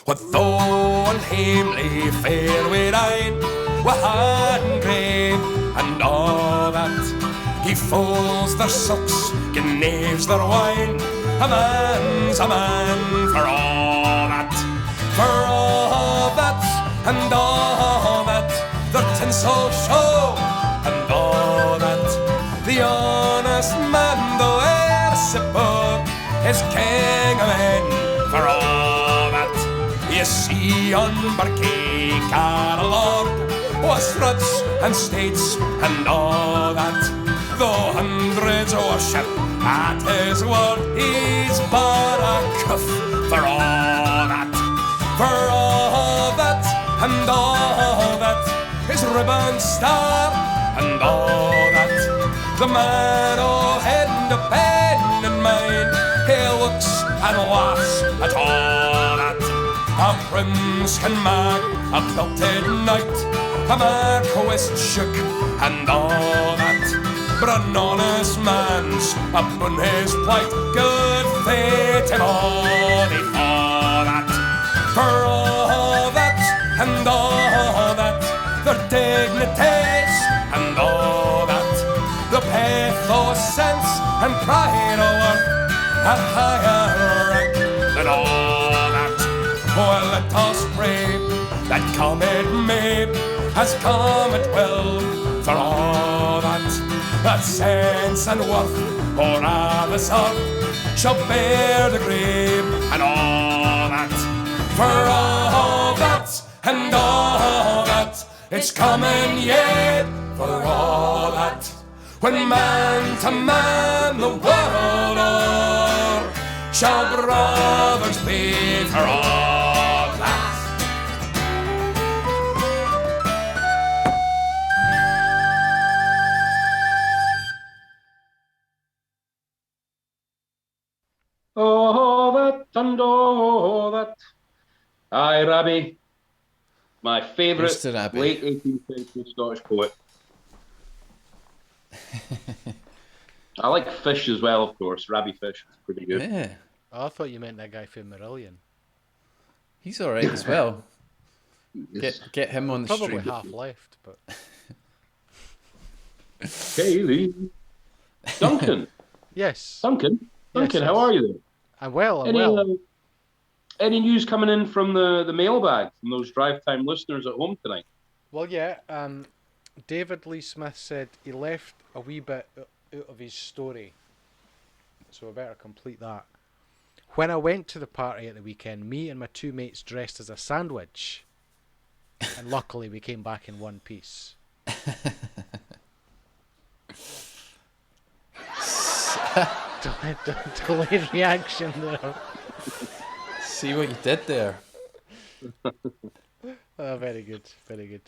What though unhamely fare we ride, we're hungry, and all that. He fools their silks, knaves their wine. A man's a man for all that, and all that. Their tinsel show, and all that. The honest man, though e'er so poor, is king of men for all that. You see on Barkey Carolog was roots and states and all that. Though hundreds worship at his word, he's but a cuff for all that, and all that. His ribbon star, and all that. The man all head and pen in mind, he looks and laughs at all that. A prince can mark a belted knight, a marquis shook, and all that. But an honest man's upon his plight, good fate him only for that, and all that. Their dignities, and all that. The pathos, sense, and pride of worth, a higher rank than all that. Well, let us pray that come it may, as come it will, for all that. That sense and worth, or others earth, shall bear the grave and all that. For all that and all that, it's coming yet. For all that, when man to man the world o'er shall brothers be for all that. Oh, that and all that. Aye, Rabbie. My favourite Here's to Rabbie. late 18th century Scottish poet. I like Fish as well, of course. Rabbie Fish is pretty good. Yeah, Oh, I thought you meant that guy from Marillion. he's all right as well. Get him on the Probably stream. half left, but Kaylee. Duncan. yes. Duncan, Yes. how are you? I'm well. Any news coming in from the mailbag from those drive time listeners at home tonight? Well, yeah. David Lee Smith said he left a wee bit out of his story, so I better complete that. When I went to the party at the weekend, me and my two mates dressed as a sandwich, and luckily we came back in one piece. Delayed reaction there. See what you did there. Very good, very good.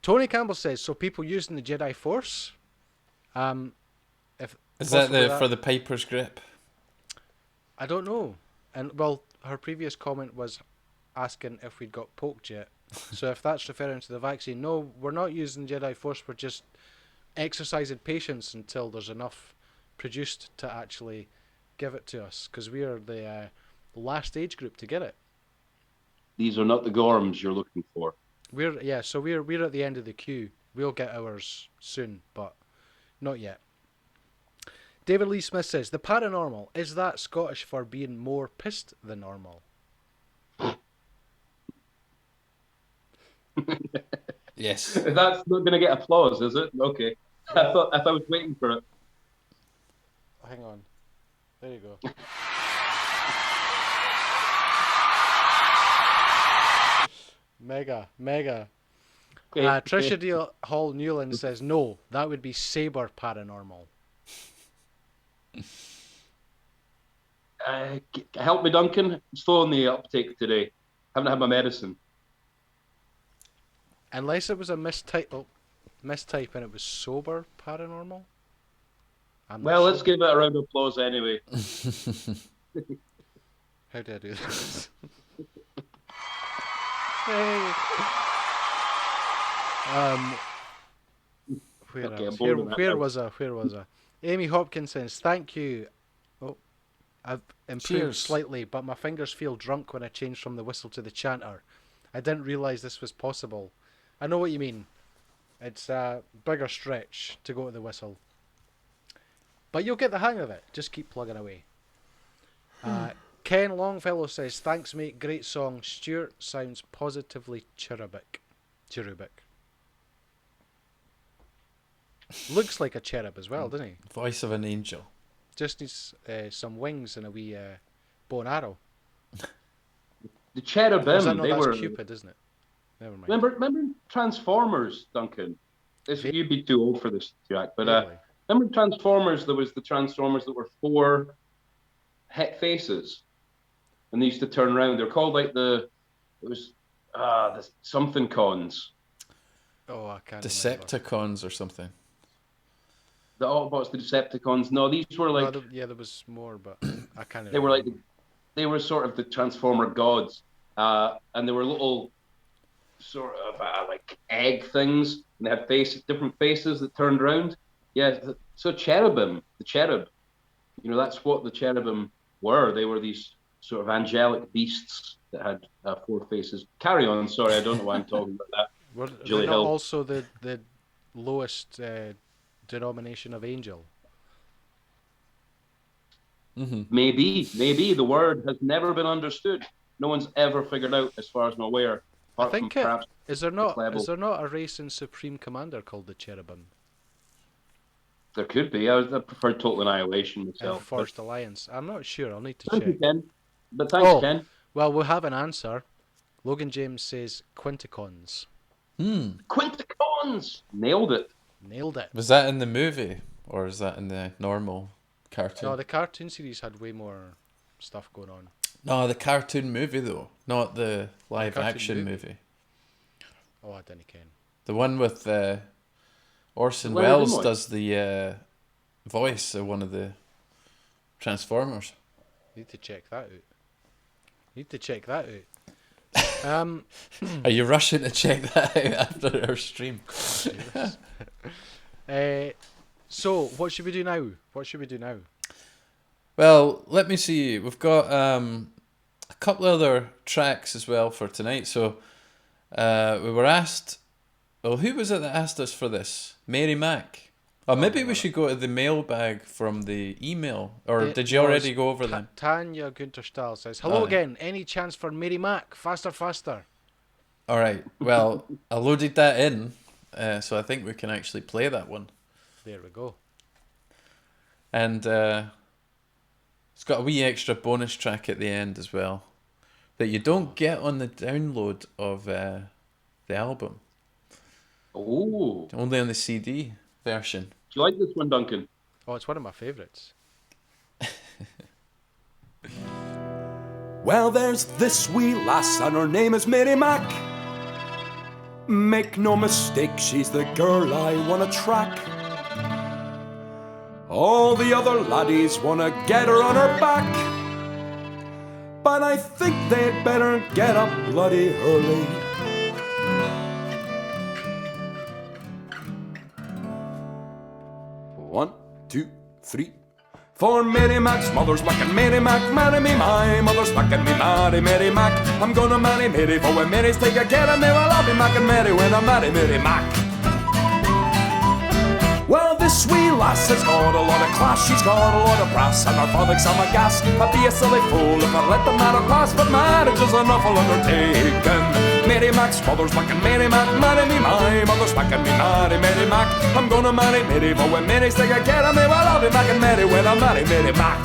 Tony Campbell says, so people using the Jedi Force? If Is that possibly for the Piper's grip? I don't know. And well, her previous comment was asking if we'd got poked yet. So if that's referring to the vaccine, no, we're not using Jedi Force. We're just exercising patience until there's enough produced to actually give it to us, because we are the last age group to get it. These are not the Gorms you're looking for. We're at the end of the queue. We'll get ours soon, but not yet. David Lee Smith says, the paranormal, is that Scottish for being more pissed than normal? Yes. That's not going to get applause, is it? Okay. I thought I was waiting for it. Hang on. There you go. Mega. Okay, Trisha Hall Newland says, no, that would be Sabre paranormal. Help me, Duncan. I'm slow on the uptake today. Haven't had my medicine. Unless it was a mistype and it was sober paranormal. Well, let's give it a round of applause anyway. How do I do this? Hey. Where was I? Amy Hopkins says, thank you. Oh, I've improved Cheers. slightly, but my fingers feel drunk when I change from the whistle to the chanter. I didn't realise this was possible. I know what you mean. It's a bigger stretch to go to the whistle. But you'll get the hang of it. Just keep plugging away. Ken Longfellow says, thanks mate, great song. Stewart sounds positively cherubic. Looks like a cherub as well, doesn't he? Voice of an angel. Just needs some wings and a wee bow and arrow. The cherubim, No, they that's were Cupid, isn't it? Never mind. Remember Transformers, Duncan? You'd be too old for this, Jack. But Really? remember Transformers? There was the Transformers that were 4 het faces, and they used to turn around. They're called like the something cons. Oh, I can't Decepticons or something. The Autobots, the Decepticons. No, these were like there was more, but I can't. they were like they were sort of the Transformer gods, and they were little sort of like egg things, and they had different faces that turned around. Yeah, so cherubim, the cherub, that's what the cherubim were. They were these sort of angelic beasts that had 4 faces. Carry on. Sorry, I don't know why I'm talking about that. Were Julie they not Hill. also the lowest denomination of angel? Mm-hmm. Maybe the word has never been understood. No one's ever figured out, as far as I'm aware. I think is there not level. a race in Supreme Commander called the cherubim? There could be. I prefer Total Annihilation myself. Forced Alliance. I'm not sure. I'll need to Thank check. you, Ken. But thanks, Ken. Well, we'll have an answer. Logan James says Quinticons. Quinticons! Nailed it. Nailed it. Was that in the movie or is that in the normal cartoon? No, the cartoon series had way more stuff going on. No, the cartoon movie though, not the live action movie. Oh, I didn't ken. The one with Orson Leonard Welles Nimoy. does the voice of one of the Transformers. Need to check that out. Are you rushing to check that out after our stream? So, what should we do now? Well, let me see. We've got a couple other tracks as well for tonight. So we were asked, well, who was it that asked us for this? Mary Mac. Or maybe we should go to the mailbag from the email. Or did you already go over them? Tanya Gunterstahl says, hello again. Any chance for Mary Mac? Faster. All right. Well, I loaded that in, so I think we can actually play that one. There we go. And it's got a wee extra bonus track at the end as well that you don't get on the download of the album. Oh. Only on the CD version. Do you like this one, Duncan? Oh, it's one of my favourites. Well, there's this wee lass and her name is Mary Mac. Make no mistake, she's the girl I wanna track. All the other laddies wanna get her on her back, but I think they'd better get up bloody early. One, two, three. For Mary Mac's mother's mackin' Mary Mac, marry me, my mother's mackin' me, marry Mary Mac. I'm gonna marry Mary, for when Mary's take care of me, well, I'll be mackin' Mary when I marry Mary Mac. Well, this wee lass has got a lot of class, she's got a lot of brass, and her father's some a gas. I'd be a silly fool if I let the matter pass, but marriage is an awful undertaking. Mary Mac's mother's mackin' Mary Mac, marry me, my mother's mackin' me, marry Mary Mac. I'm gonna marry Mary, for when Mary's taking care of me, well, I'll be mackin' Mary when I marry Mary Mac.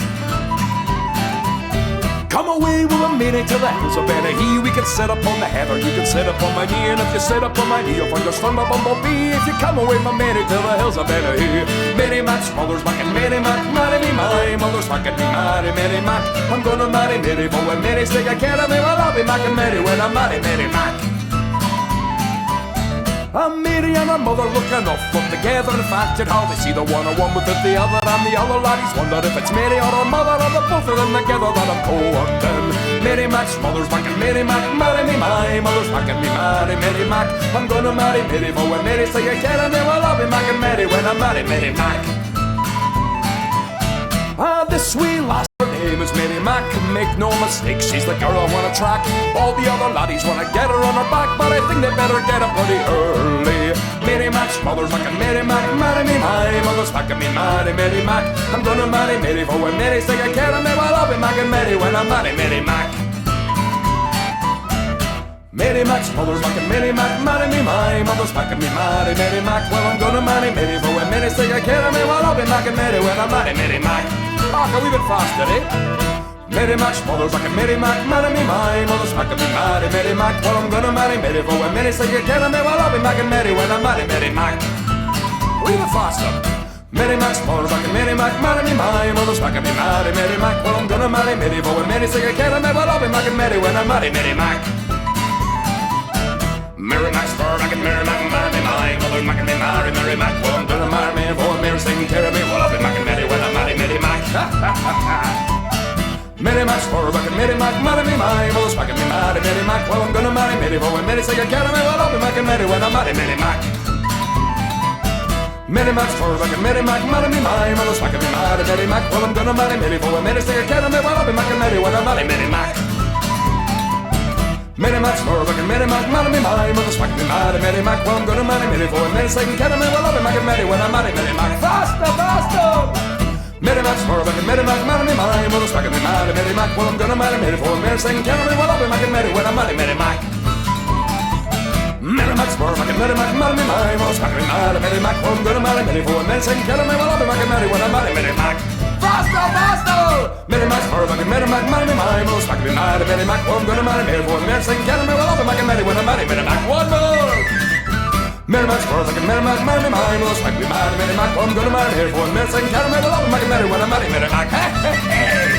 Come away, we'll meet to the hills of Benahee. We can sit up on the heather, you can sit up on my knee, and if you sit up on my knee, you'll find your son a bumblebee. If you come away, my Mary, to the hills of Benahee. Mary Mac's mother's mackin' Mary Mac, marry me, my mother's mackin' me, marry Mary Mac. I'm gonna marry Mary, but when Mary's taking care of me, well, I'll be mackin' Mary when I marry Mary Mac. Mary and her mother looking awful together. In fact, you'd hardly see the one with the other, and the other laddies wonder if it's Mary or her mother, or the both of them together that I'm courting. Mary Mac's mother's mackin' Mary Mac, marry me, my mother's mackin' me, marry Mary Mac. I'm gonna marry Mary, for when Mary's taking care of me, well, I'll be mackin' Mary when I marry Mary Mac. This wee lass, her name is Mary Mac. Make no mistake, she's the girl I wanna track. All the other laddies wanna get her on her back, but I think they better get up pretty early. Mary Mac's mother's mackin' Mary Mac, marry me, my mother's mackin' me, marry Mary Mac. I'm gonna marry Mary, for when Mary's taking care of me, well, I'll be mackin' Mary when I marry Mary Mac. Mary Mac's mother's mackin' Mary Mac, marry me, my mother's mackin' me, marry Mary Mac. Well, I'm gonna marry Mary, for when Mary's taking care of me, well, I'll be mackin' Mary when I marry Mary Mac. Talk a wee bit faster, eh? Mary Mac's mother's mackin' Mary Mac, marry me, my mother's mackin' me, marry Mary Mac. Well, I'm gonna marry Mary, for when Mary's taking care of me, well, I'll be mackin' Mary when I marry Mary Mac. A wee bit faster. Mary Mac's mother's mackin' Mary Mac, marry me, my mother's mackin' me, marry Mary Mac. Well, I'm gonna marry Mary, for when Mary's taking care of me, well, I'll be mackin' Mary when I marry Mary Mac. Mary Mac's fur mackin' Mary Mac, marry me, my mother's mackin' me, marry Mary Mac. Well, I'm gonna marry Mary, for when Mary's taking care of me, well, I'll be mackin' Mary when I marry Mary Mac. Mary Mac's fur mackin' Mary Mac, marry me, my mother's mackin' me, marry Mary Mac. Well, I'm gonna marry Mary, for when Mary's taking care of me, well, I'll be mackin' Mary when I marry Mary Mac. Mary Mac's fur mackin' Mary Mac, marry me, my mother's mackin' me, marry Mary Mac. Well, I'm gonna marry Mary, for when Mary's taking care of me, well, I'll be mackin' Mary when I marry Mary Mac. Mary Mac's fur mackin' Mary Mac, marry me, my mother's mackin' me, marry Mary Mac. Well, I'm gonna marry Mary, for when Mary's taking care of me, well, I'll be mackin' Mary when I marry Mary Mac. Faster! Mary Mac's fur mackin' Mary Mac, marry me, my mother's mackin' me, marry Mary Mac. Well, I'm gonna marry Mary, for when Mary's taking care of me, well, I'll be mackin' Mary when I marry Mary Mac. Mary Mac's fur mackin' fucking Mary Mac, marry me, my most fucking Mary Mac. I'm gonna marry Mary for a minute and kill me. Well, I'll be fucking Mary when I marry Mary Mac. Faster, faster! Mary Mac, for a fucking Mary Mac, marry me, my most fucking Mary Mac. I'm gonna marry Mary for a minute and kill me. Well, I'll be fucking Mary when I marry Mary Mac. One more! Mary Mac's for a fucking Mary Mac, marry me, my most fucking Mary Mac. I'm gonna marry Mary for a minute and kill me. Well, I'll be fucking Mary when I marry Mary Mac. Hey, hey, hey!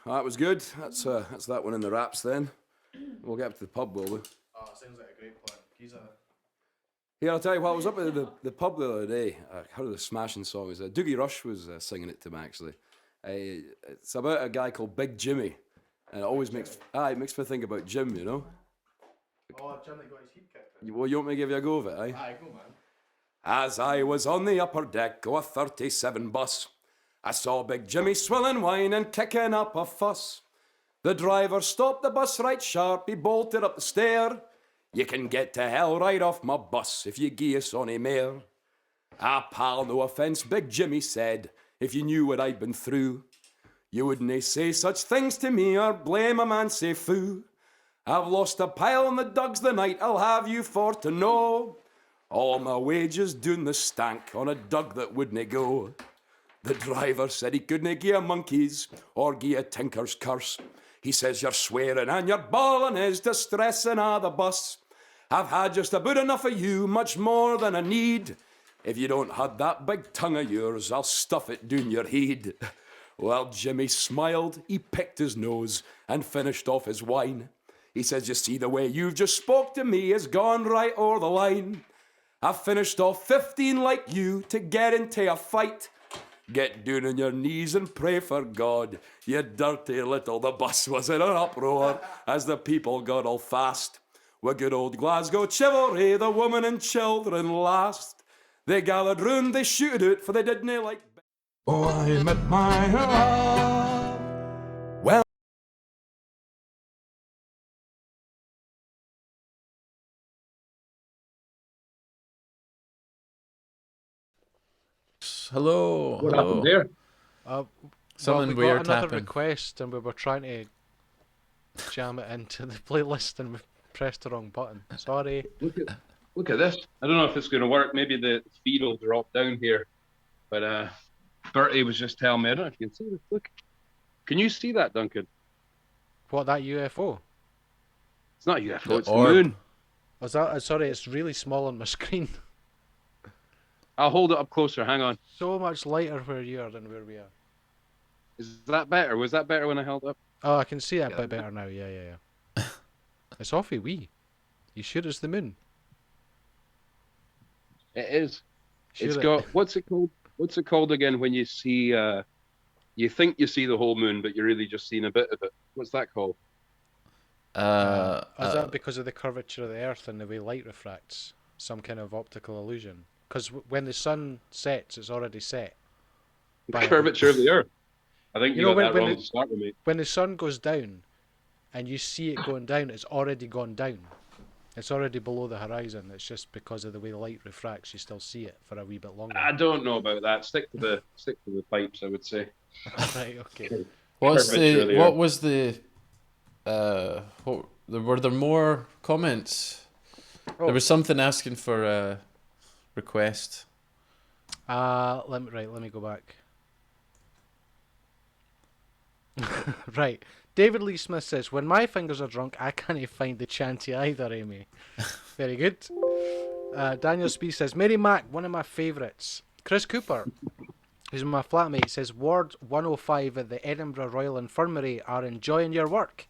That was good. That's that one in the wraps then. We'll get up to the pub, will we? Oh, sounds like a great plan. Here, I'll tell you what, I was up at the pub the other day. I heard a smashing song. It was, Doogie Rush was singing it to me, actually. It's about a guy called Big Jimmy. And it always makes me think about Jim, you know? Oh, Jim that got his heat kicked. Well, you want me to give you a go of it, eh? Aye, go, man. As I was on the upper deck of a 37 bus, I saw Big Jimmy swilling wine and kicking up a fuss. The driver stopped the bus right sharp, he bolted up the stair. You can get to hell right off my bus if you gie us on a mare. Ah, pal, no offence, Big Jimmy said, if you knew what I'd been through, you wouldn't say such things to me or blame a man say foo. I've lost a pile in the dugs the night, I'll have you for to know. All my wages doon the stank on a dug that wouldn't go. The driver said he couldn't gie a monkey's or gie a tinker's curse. He says you're swearing and you're bawling is distressing a the bus. I've had just about enough of you, much more than I need. If you don't have that big tongue of yours, I'll stuff it down your head. Well, Jimmy smiled, he picked his nose and finished off his wine. He says, you see, the way you've just spoke to me has gone right o'er the line. I've finished off 15 like you to get into a fight. Get down on your knees and pray for God, you dirty little. The bus was in an uproar as the people got all fast. With good old Glasgow chivalry, the women and children last. They gathered round, they shooted out, for they didn't like... Oh, I met my love. Well... Hello. What hello. happened there? Something we weird got another happened. request and we were trying to jam it into the playlist and we pressed the wrong button. Sorry. Look at this. I don't know if it's going to work. Maybe the feed will drop down here. But Bertie was just telling me, I don't know if you can see this. Look. Can you see that, Duncan? What, that UFO? It's not a UFO, The it's orb. the moon. Was that? Sorry, it's really small on my screen. I'll hold it up closer. Hang on. So much lighter where you are than where we are. Is that better? Was that better when I held it up? Oh, I can see that Yeah. bit better now. Yeah. It's awfully wee. You sure it's the moon? It is. Sure It's got, what's it called? What's it called again when you see, you think you see the whole moon, but you're really just seeing a bit of it? What's that called? Is that because of the curvature of the Earth and the way light refracts? Some kind of optical illusion? Because when the sun sets, it's already set. The curvature of the Earth. I think You you know, got that when wrong it- to start with, mate. When the sun goes down, and you see it going down, it's already gone down. It's already below the horizon. It's just because of the way light refracts, you still see it for a wee bit longer. I don't know about that. Stick to the pipes, I would say. Right, okay. What's Curvature of the? the What Earth. was the? Were there more comments? There was something asking for a request. Let me go back. Right. David Lee Smith says, when my fingers are drunk, I can't find the chanty either, Amy. Very good. Daniel Spee says, Mary Mac, one of my favourites. Chris Cooper, who's my flatmate, says, Ward 105 at the Edinburgh Royal Infirmary are enjoying your work.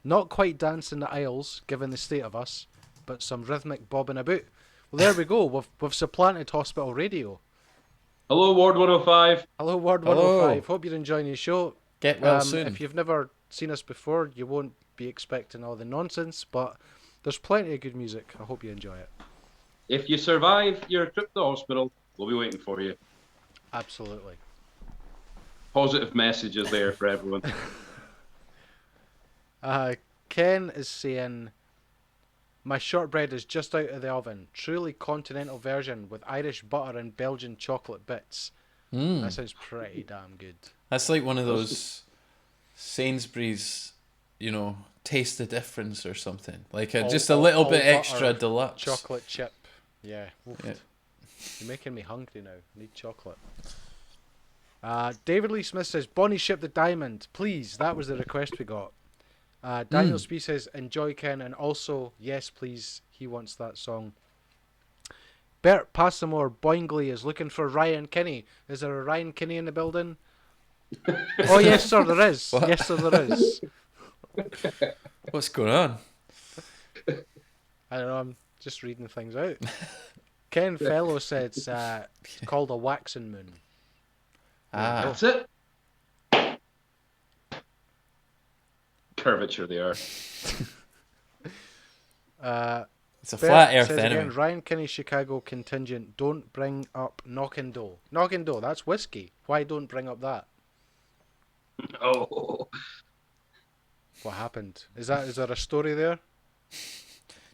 Not quite dancing the aisles, given the state of us, but some rhythmic bobbing about. Well, there we go. We've supplanted hospital radio. Hello, Ward 105. Hello, Ward Hello. 105. Hope you're enjoying your show. Get well soon. If you've never seen us before, you won't be expecting all the nonsense, but there's plenty of good music. I hope you enjoy it. If you survive your trip to the hospital, we'll be waiting for you. Absolutely. Positive messages there for everyone. Ken is saying, My shortbread is just out of the oven. Truly continental version with Irish butter and Belgian chocolate bits. That sounds pretty damn good. That's like one of those Sainsbury's, taste the difference or something. Like just a little bit extra deluxe. Chocolate chip. Yeah. Yeah. You're making me hungry now. I need chocolate. David Lee Smith says, Bonnie ship the diamond. Please. That was the request we got. Daniel Spee says, enjoy Ken. And also, yes, please. He wants that song. Bert Passamore Boingley is looking for Ryan Kinney. Is there a Ryan Kinney in the building? Oh, yes, sir, there is. What? Yes, sir, there is. What's going on? I don't know, I'm just reading things out. Ken Fellow said it's called a waxing moon. That's it. Curvature they are. It's a flat Earth says anyway. again, Ryan Kinney Chicago contingent, don't bring up Knockando. Knockando, that's whiskey. Why don't bring up that? Oh. What happened? Is there a story there?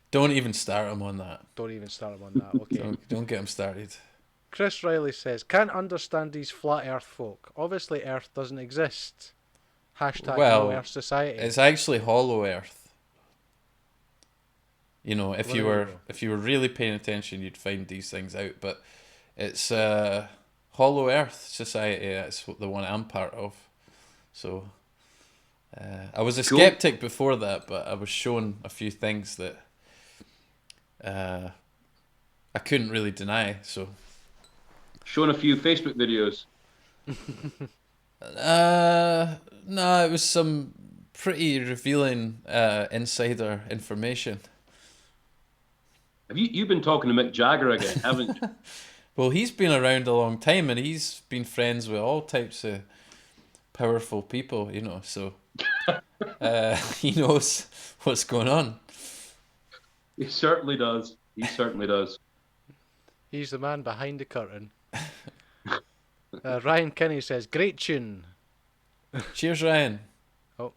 Don't even start him on that. Don't even start him on that. Okay. Don't get him started. Chris Riley says, can't understand these flat Earth folk. Obviously Earth doesn't exist. Hashtag no Earth Society. It's actually hollow Earth. If you were really paying attention, you'd find these things out. But it's Hollow Earth Society. That's the one I'm part of. So I was a skeptic before that, but I was shown a few things that I couldn't really deny. So shown a few Facebook videos. No, it was some pretty revealing insider information. Have you've been talking to Mick Jagger again, haven't you? Well, he's been around a long time, and he's been friends with all types of powerful people, so he knows what's going on. He certainly does. He certainly does. He's the man behind the curtain. Ryan Kinney says, great tune. Cheers, Ryan. Oh,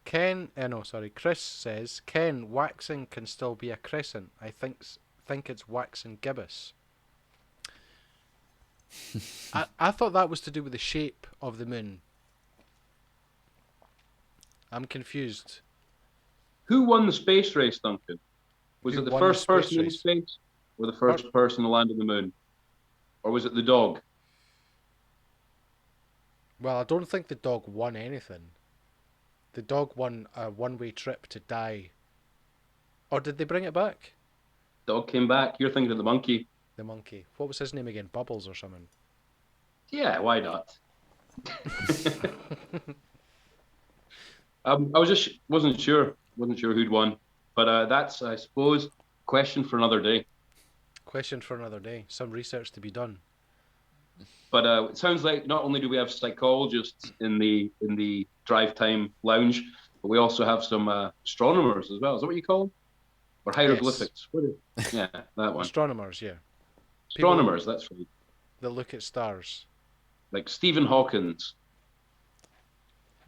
Chris says, Ken, waxing can still be a crescent. I think it's waxing gibbous. I thought that was to do with the shape of the moon. I'm confused. Who won the space race, Duncan? Was it the first person in space, or the first person to land on the moon? Or was it the dog? Well, I don't think the dog won anything. The dog won a one-way trip to die. Or did they bring it back? Dog came back. You're thinking of the monkey. The monkey. What was his name again? Bubbles or something? Yeah, why not? I wasn't sure who'd won, but that's, I suppose, question for another day. Question for another day. Some research to be done. But it sounds like not only do we have psychologists in the drive time lounge, but we also have some astronomers as well. Is that what you call them? Or hieroglyphics? Yes. Yeah, that one. Astronomers, yeah. Astronomers, that's right. That look at stars. Like Stephen Hawkins.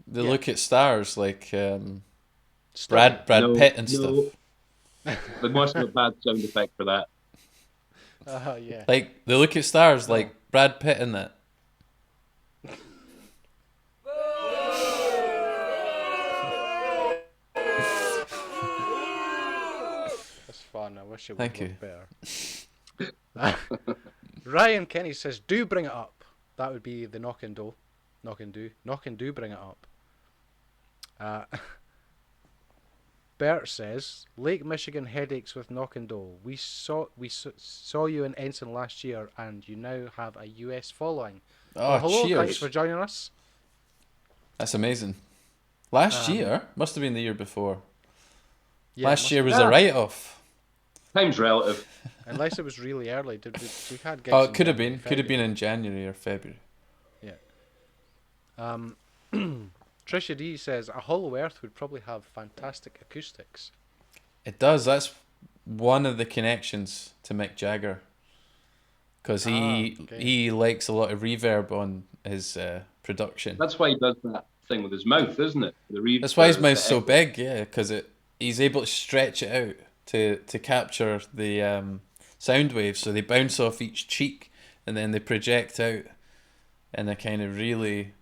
They look at stars like Brad Pitt and stuff. There must be a bad sound effect for that. Yeah. Like they look at stars like Brad Pitt in that. That's fun. I wish it would Thank look you. better. Ryan Kenny says, do bring it up. That would be the knock and do. Knock and do bring it up. Bert says, Lake Michigan headaches with knock and do. We saw you in Ensign last year, and you now have a US following. Oh, hello, cheers. Thanks for joining us. That's amazing. Last year? Must have been the year before. Yeah, last year was a write-off. Time's relative. Unless it was really early. We had gigs Oh, it could have been. Could have been in January or February. Yeah. Trisha D says, a hollow earth would probably have fantastic acoustics. It does. That's one of the connections to Mick Jagger. Because he likes a lot of reverb on his production. That's why he does that thing with his mouth, isn't it? That's why his mouth's so big, yeah, because he's able to stretch it out. to capture the sound waves, so they bounce off each cheek and then they project out in a kind of really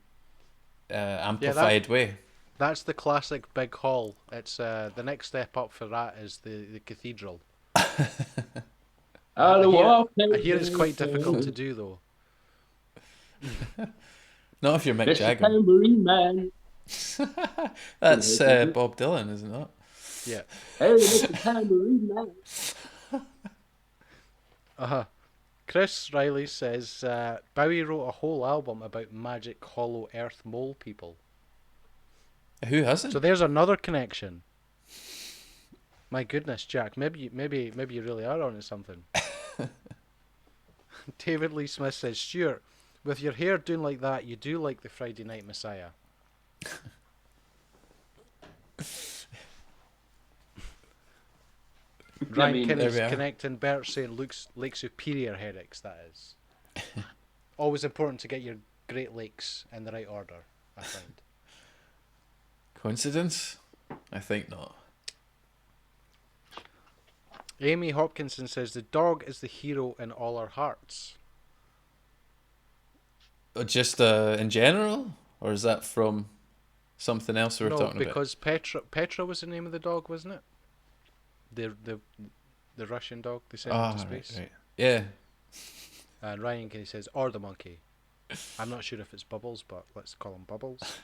amplified way. That's the classic big hall. It's the next step up for that is the cathedral. I hear it's quite difficult to do though. Not if you're Mick Jagger. Tambourine Man. That's Bob Dylan, isn't it? Yeah. Hey, Mr. Tambourine Man. Chris Riley says Bowie wrote a whole album about magic hollow earth mole people. Who hasn't? So there's another connection. My goodness, Jack, maybe you really are onto something. David Lee Smith says, Stewart, with your hair doing like that, you do like the Friday Night Messiah. Ryan Kinney's connecting Bert saying Lake Superior headaches, that is. Always important to get your Great Lakes in the right order, I find. Coincidence? I think not. Amy Hopkinson says the dog is the hero in all our hearts. Just in general? Or is that from something else we were talking about? No, because Petra was the name of the dog, wasn't it? The Russian dog they sent into space. Right. Yeah. And Ryan Kinney says, or the monkey. I'm not sure if it's Bubbles, but let's call him Bubbles.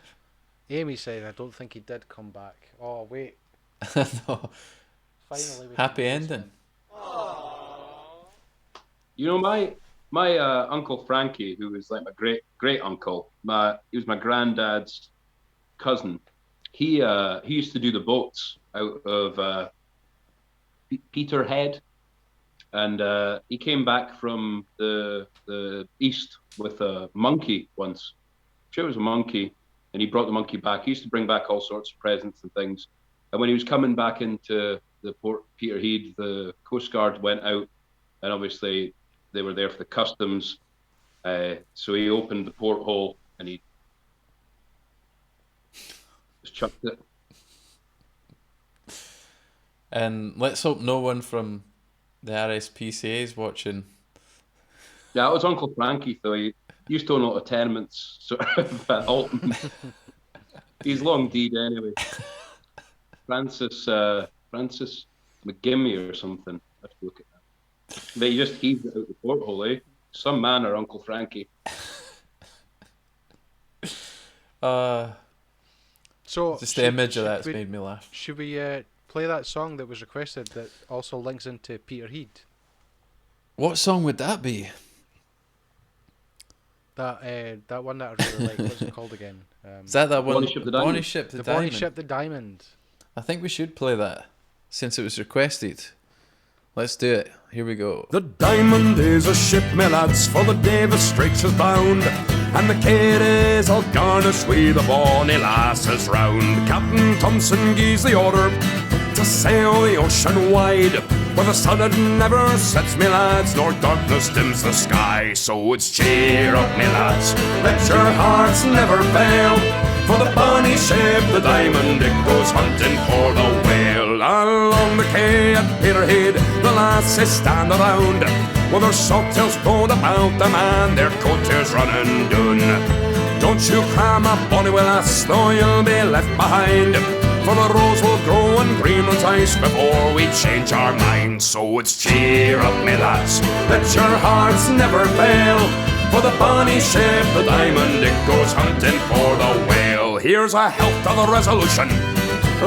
Amy said, I don't think he did come back. Oh, wait. No. Finally, happy ending. You know, my Uncle Frankie, who was like my great uncle, he was my granddad's cousin. He used to do the boats out of Peterhead, and he came back from the east with a monkey once. I'm sure it was a monkey, and he brought the monkey back. He used to bring back all sorts of presents and things. And when he was coming back into the port Peterhead, the Coast Guard went out, and obviously they were there for the customs. So he opened the porthole and he just chucked it. And let's hope no one from the RSPCA is watching. Yeah, it was Uncle Frankie, though. He used to own a lot of tenements sort of at Alton. He's long dead anyway. Francis McGimmie or something. I have to look at that. They just heaved it out the porthole, eh? Some man or Uncle Frankie. So just the image of that's made me laugh. Should we play that song that was requested that also links into Peterhead? What song would that be? That one that I really like. What's it called again? Is that one? Bonnie Ship the Diamond. Bonnie Ship the Diamond. Bonnie Ship the Diamond. I think we should play that since it was requested. Let's do it. Here we go. The Diamond is a ship, me lads, for the Davis Straits is bound, and the care is all garnished with the bonny lasses round. Captain Thompson gives the order to sail the ocean wide, where the sun it never sets, me lads, nor darkness dims the sky. So it's cheer up, me lads, let your hearts never fail, for the bonny ship, the Diamond, it goes hunting for the whale. Along the quay at Peterhead, the lasses stand around, with their saltsails blown about them and their coattails running down. Don't you cram a bonny with us, though you'll be left behind, for the rose will grow and Greenland's ice before we change our minds. So it's cheer up, me lads, let your hearts never fail, for the bonny ship, the Diamond, it goes hunting for the whale. Here's a health to the Resolution,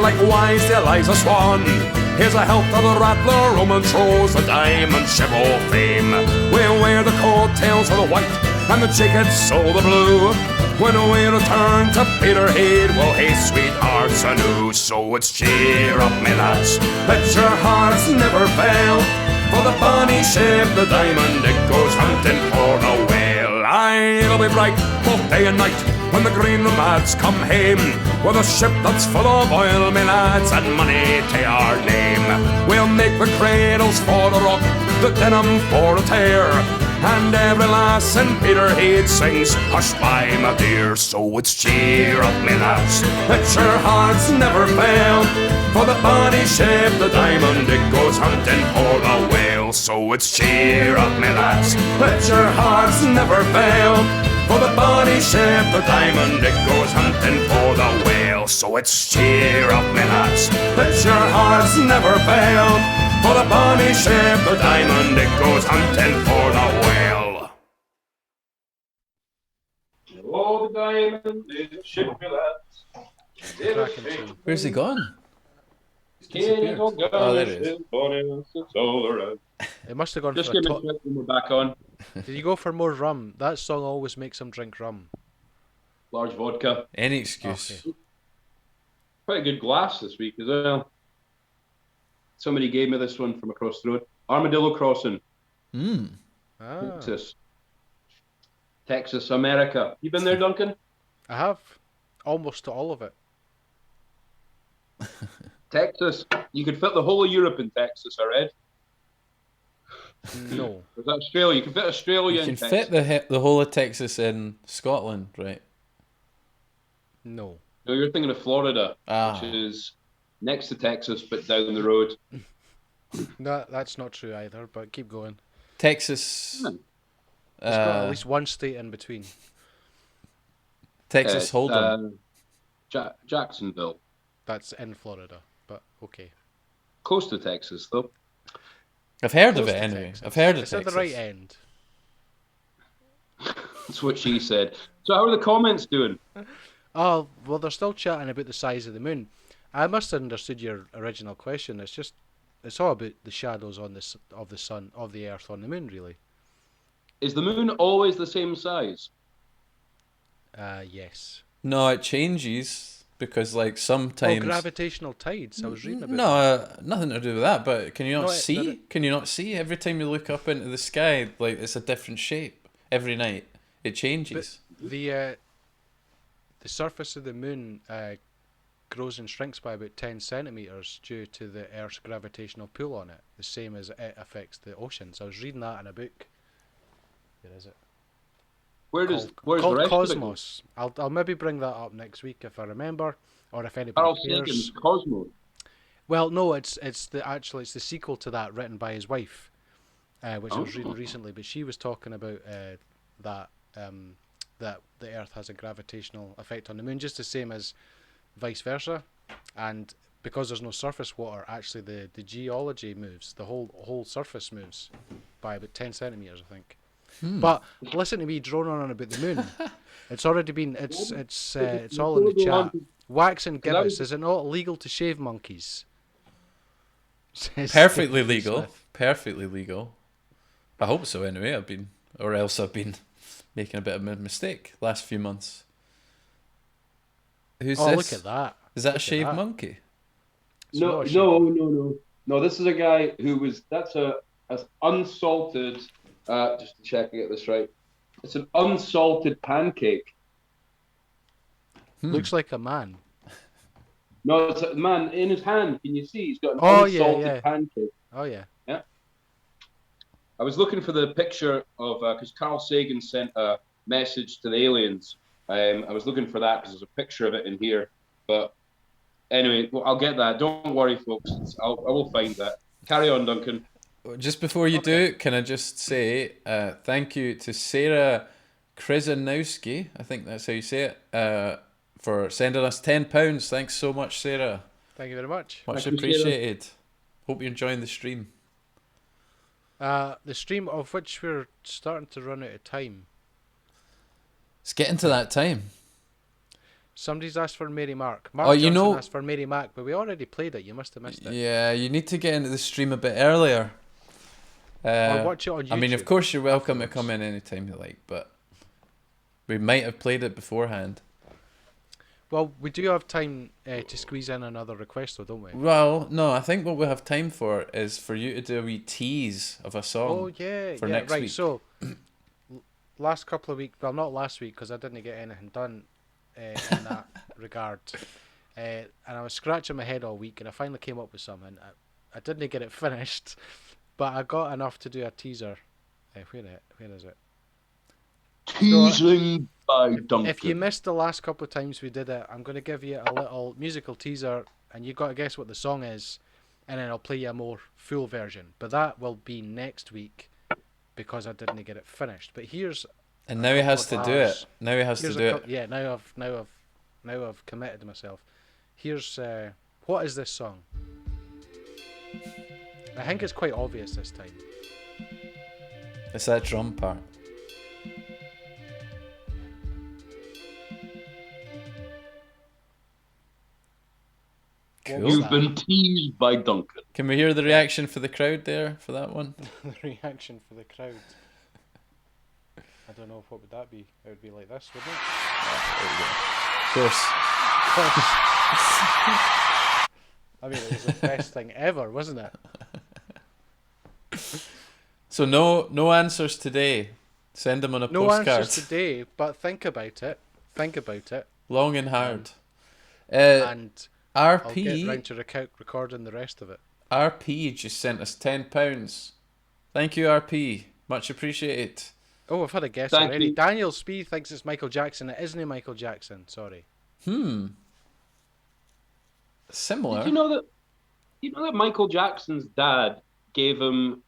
likewise the Eliza Swan. Here's a health to the Rattler, Romantrose, the Diamond Ship of Fame. We'll wear the coattails of the white and the jackets of the blue. When we return to Peterhead, we'll haste sweethearts anew. So it's cheer up, me lads, let your hearts never fail, for the bonny ship, the Diamond, it goes hunting for the whale. Aye, it'll be bright both day and night when the Greenland lads come hame, with a ship that's full of oil, me lads, and money to our name. We'll make the cradles for the rock, the denim for a tear, And every lass in Peterhead sings, hush by my dear. So it's cheer up me lads, let your hearts never fail, for the bonny ship, the diamond, it goes hunting for the whale. So it's cheer up me lads, let your hearts never fail, for the bonny ship, the diamond, it goes hunting for the whale. So it's cheer up me lads, let your hearts never fail, for the bonny ship, the diamond, it goes hunting for the whale. Oh, the diamond is a ship, my lads. Where's he gone? Disappeared. Oh, there it is. It's all around. It must have gone Just for a give me a top. quick when we're back on. Did you go for more rum? That song always makes him drink rum. Large vodka. Any excuse. Okay. Quite a good glass this week as well. Somebody gave me this one from across the road. Armadillo Crossing. Ah, Texas, America. You been there, Duncan? I have almost to all of it. Texas. You could fit the whole of Europe in Texas, I read. No. There's Australia. You can fit Australia You in can Texas. fit the whole of Texas in Scotland, right? No. No, you're thinking of Florida, which is next to Texas, but down the road. No, that's not true either, but keep going. Texas. It's got at least one state in between. Texas Hold'em. Jacksonville. That's in Florida, but okay. Close to Texas, though. I've heard of Close it to anyway. Texas. I've heard of It's Texas. at the right end. That's what she said. So how are the comments doing? Oh, well, they're still chatting about the size of the moon. I must have understood your original question. It's all about the shadows on this of the sun, of the Earth on the moon, really. Is the moon always the same size? Yes. No, it changes because, like, sometimes. Oh, gravitational tides. I was reading about that. No, nothing to do with that. But can you not No, see? Can you not see? Every time you look up into the sky, like, it's a different shape every night. It changes. But the surface of the moon grows and shrinks by about 10 centimeters due to the Earth's gravitational pull on it, the same as it affects the oceans. I was reading that in a book. Where is it? Where's Called the rest Cosmos. I'll maybe bring that up next week if I remember, or if anybody Carl cares. Sagan's Cosmos. Well, no, it's the sequel to that, written by his wife, which I was reading recently. But she was talking about that the Earth has a gravitational effect on the moon, just the same as vice versa, and because there's no surface water, actually the geology moves, the whole surface moves by about 10 centimeters, I think. But listen to me drone on about the moon. It's already been it's all in the chat. Wax and gibbous. Is it not illegal to shave monkeys? Perfectly legal. Perfectly legal. I hope so. Anyway, I've been making a bit of a mistake last few months. Who's this? Look at that. Is that a shaved monkey? No. This is a guy who was. That's unsalted. Just to check I get this right. It's an unsalted pancake. Looks like a man. No, it's a man in his hand. Can you see? He's got an unsalted pancake. Oh yeah. Yeah. I was looking for the picture of because Carl Sagan sent a message to the aliens. I was looking for that because there's a picture of it in here. But anyway, well, I'll get that. Don't worry, folks. I will find that. Carry on, Duncan. Just before you do, can I just say thank you to Sarah Krzyzanowski, I think that's how you say it, for sending us £10. Thanks so much, Sarah. Thank you very much. Much Thank you, appreciated. Hope you're enjoying the stream. The stream of which we're starting to run out of time. It's getting to that time. Somebody's asked for Mary Mark. Johnson asked for Mary Mac, but we already played it. You must have missed it. Yeah, you need to get into the stream a bit earlier. Or watch it on YouTube. I mean, of course, you're welcome to come in anytime you like, but we might have played it beforehand. Well, we do have time to squeeze in another request, though, don't we? Well, no, I think what we have time for is for you to do a wee tease of a song. Oh, yeah. For next right. week. So, last couple of weeks, well, not last week, because I didn't get anything done in that regard. And I was scratching my head all week, and I finally came up with something. I didn't get it finished, but I got enough to do a teaser Where is it? Teasing by Duncan. If you missed the last couple of times we did it, I'm going to give you a little musical teaser, and you've got to guess what the song is, and then I'll play you a more full version. But that will be next week because I didn't get it finished. But here's. And now he has to do it. Now he has to do it. Yeah. Now I've committed to myself. Here's what is this song? I think it's quite obvious this time. It's that drum part. Cool. You've been teased by Duncan. Can we hear the reaction for the crowd there for that one? The reaction for the crowd. I don't know, what would that be? It would be like this, wouldn't it? Of course. I mean, it was the best thing ever, wasn't it? So no answers today. Send them on a postcard. No answers today, but think about it. Long and hard. And RP. I'll get round to recording the rest of it. RP just sent us £10. Thank you, RP. Much appreciated. Oh, I've had a guess Thank already. you. Daniel Spee thinks it's Michael Jackson. It isn't Michael Jackson. Sorry. Similar. Did you know that Michael Jackson's dad gave him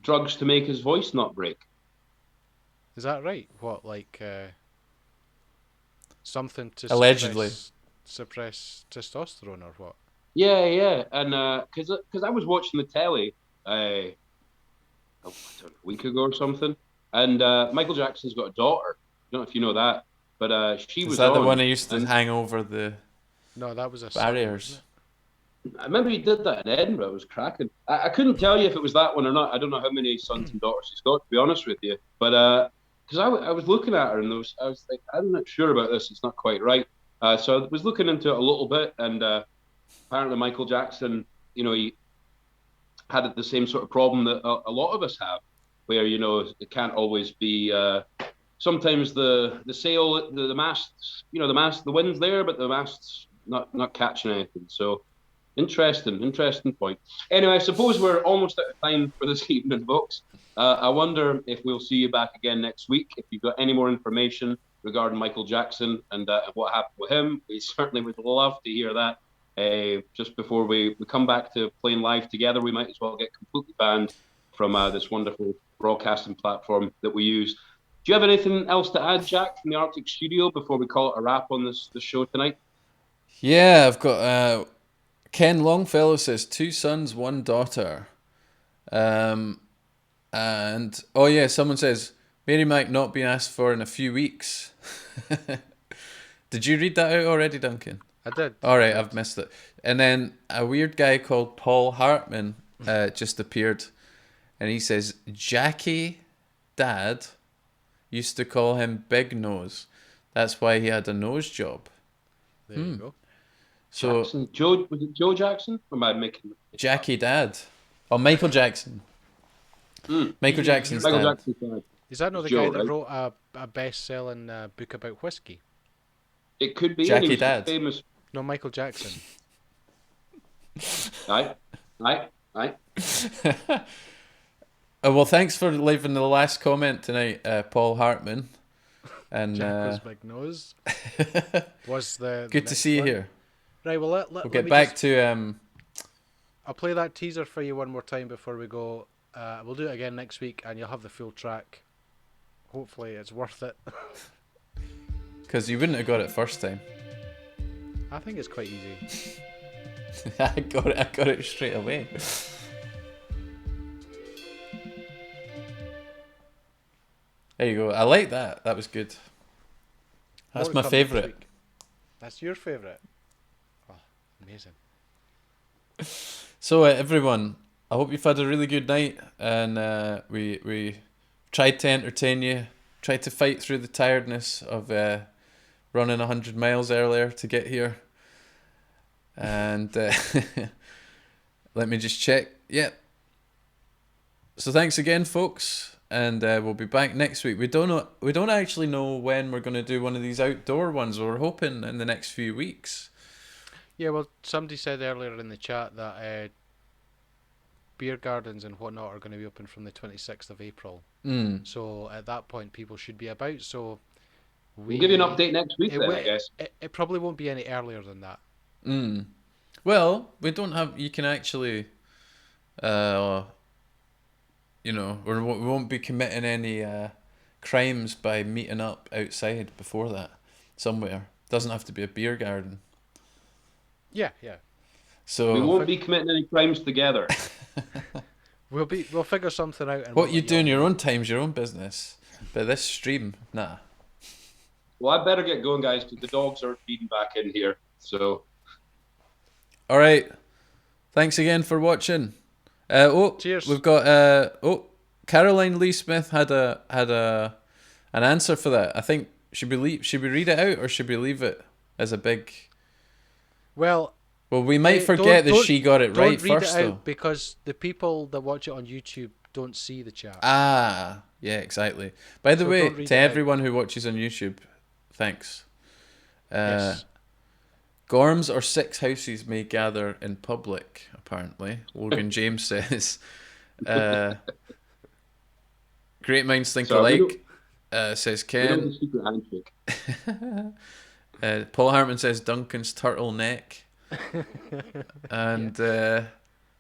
drugs to make his voice not break? Is that right? What, like something to allegedly suppress testosterone or what? Yeah, and because I was watching the telly a week ago or something, and Michael Jackson's got a daughter. I don't know if you know that, but she was. Is that the one who used to hang over the? No, that was a barriers. I remember he did that in Edinburgh. It was cracking. I couldn't tell you if it was that one or not. I don't know how many sons and daughters he's got, to be honest with you. But because I was looking at her and I was like, I'm not sure about this. It's not quite right. So I was looking into it a little bit, and apparently Michael Jackson, he had the same sort of problem that a lot of us have, where it can't always be. Sometimes the sail, the masts, the wind's there, but the mast's not catching anything. So. Interesting point. Anyway, I suppose we're almost out of time for this evening, folks. I wonder if we'll see you back again next week. If you've got any more information regarding Michael Jackson and what happened with him, we certainly would love to hear that. Just before we come back to playing live together, we might as well get completely banned from this wonderful broadcasting platform that we use. Do you have anything else to add, Jack, from the Arctic Studio before we call it a wrap on this show tonight? Yeah, I've got... Ken Longfellow says 2 sons, 1 daughter. And oh yeah, someone says Mary might not be asked for in a few weeks. Did you read that out already, Duncan? I did. All right, I've missed it. And then a weird guy called Paul Hartman just appeared, and he says Jackie Dad used to call him Big Nose. That's why he had a nose job. There you go. So Jackson. Was it Joe Jackson? Or am I making Jackie Dad? Oh, Michael Jackson. Michael Jackson's dad. Jackson's dad. Is that not the Joe, guy that right? wrote a best-selling book about whiskey? It could be. Jackie He was Dad. Famous. No, Michael Jackson. Aye. Well, thanks for leaving the last comment tonight, Paul Hartman. And Jack was Big Nose. Was the good to next see you one. here. Right, well, We'll let get me back just- to I'll play that teaser for you one more time before we go. We'll do it again next week, and you'll have the full track. Hopefully, it's worth it. because you wouldn't have got it first time. I think it's quite easy. I got it straight away. There you go. I like that. That was good. That's More my to come next favourite. week. That's your favourite. Oh, amazing. So everyone, I hope you've had a really good night, and we tried to entertain you, tried to fight through the tiredness of running 100 miles earlier to get here. And let me just check. Yep. So thanks again, folks, and we'll be back next week. We don't actually know when we're going to do one of these outdoor ones. We're hoping in the next few weeks. Yeah, well, somebody said earlier in the chat that beer gardens and whatnot are going to be open from the 26th of April. So at that point, people should be about. So we'll give you an update next week then, I guess. It probably won't be any earlier than that. Well, we don't have. You can actually, we won't be committing any crimes by meeting up outside before that somewhere. Doesn't have to be a beer garden. Yeah. So we won't be committing any crimes together. We'll figure something out. And what you do in your own time's your own business. But this stream, nah. Well, I better get going, guys, because the dogs are feeding back in here. So. All right. Thanks again for watching. Cheers. We've got Caroline Lee Smith had an answer for that. I think should we read it out or should we leave it as a big? Well, we might forget that she got it right don't read first, it out though. Because the people that watch it on YouTube don't see the chat. Ah, yeah, exactly. By the way, to everyone who watches on YouTube, thanks. Yes. Gorms or 6 houses may gather in public, apparently. Logan James says. Great minds think alike, says Ken. Paul Hartman says Duncan's turtleneck. And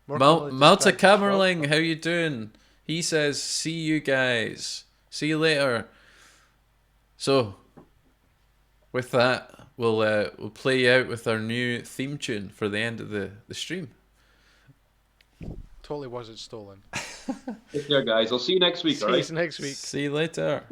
Malta Camerling, how you doing? He says, see you guys. See you later. So, with that, we'll play you out with our new theme tune for the end of the stream. Totally wasn't stolen. Take care, guys. I'll see you next week, all right? See you next week. See you later.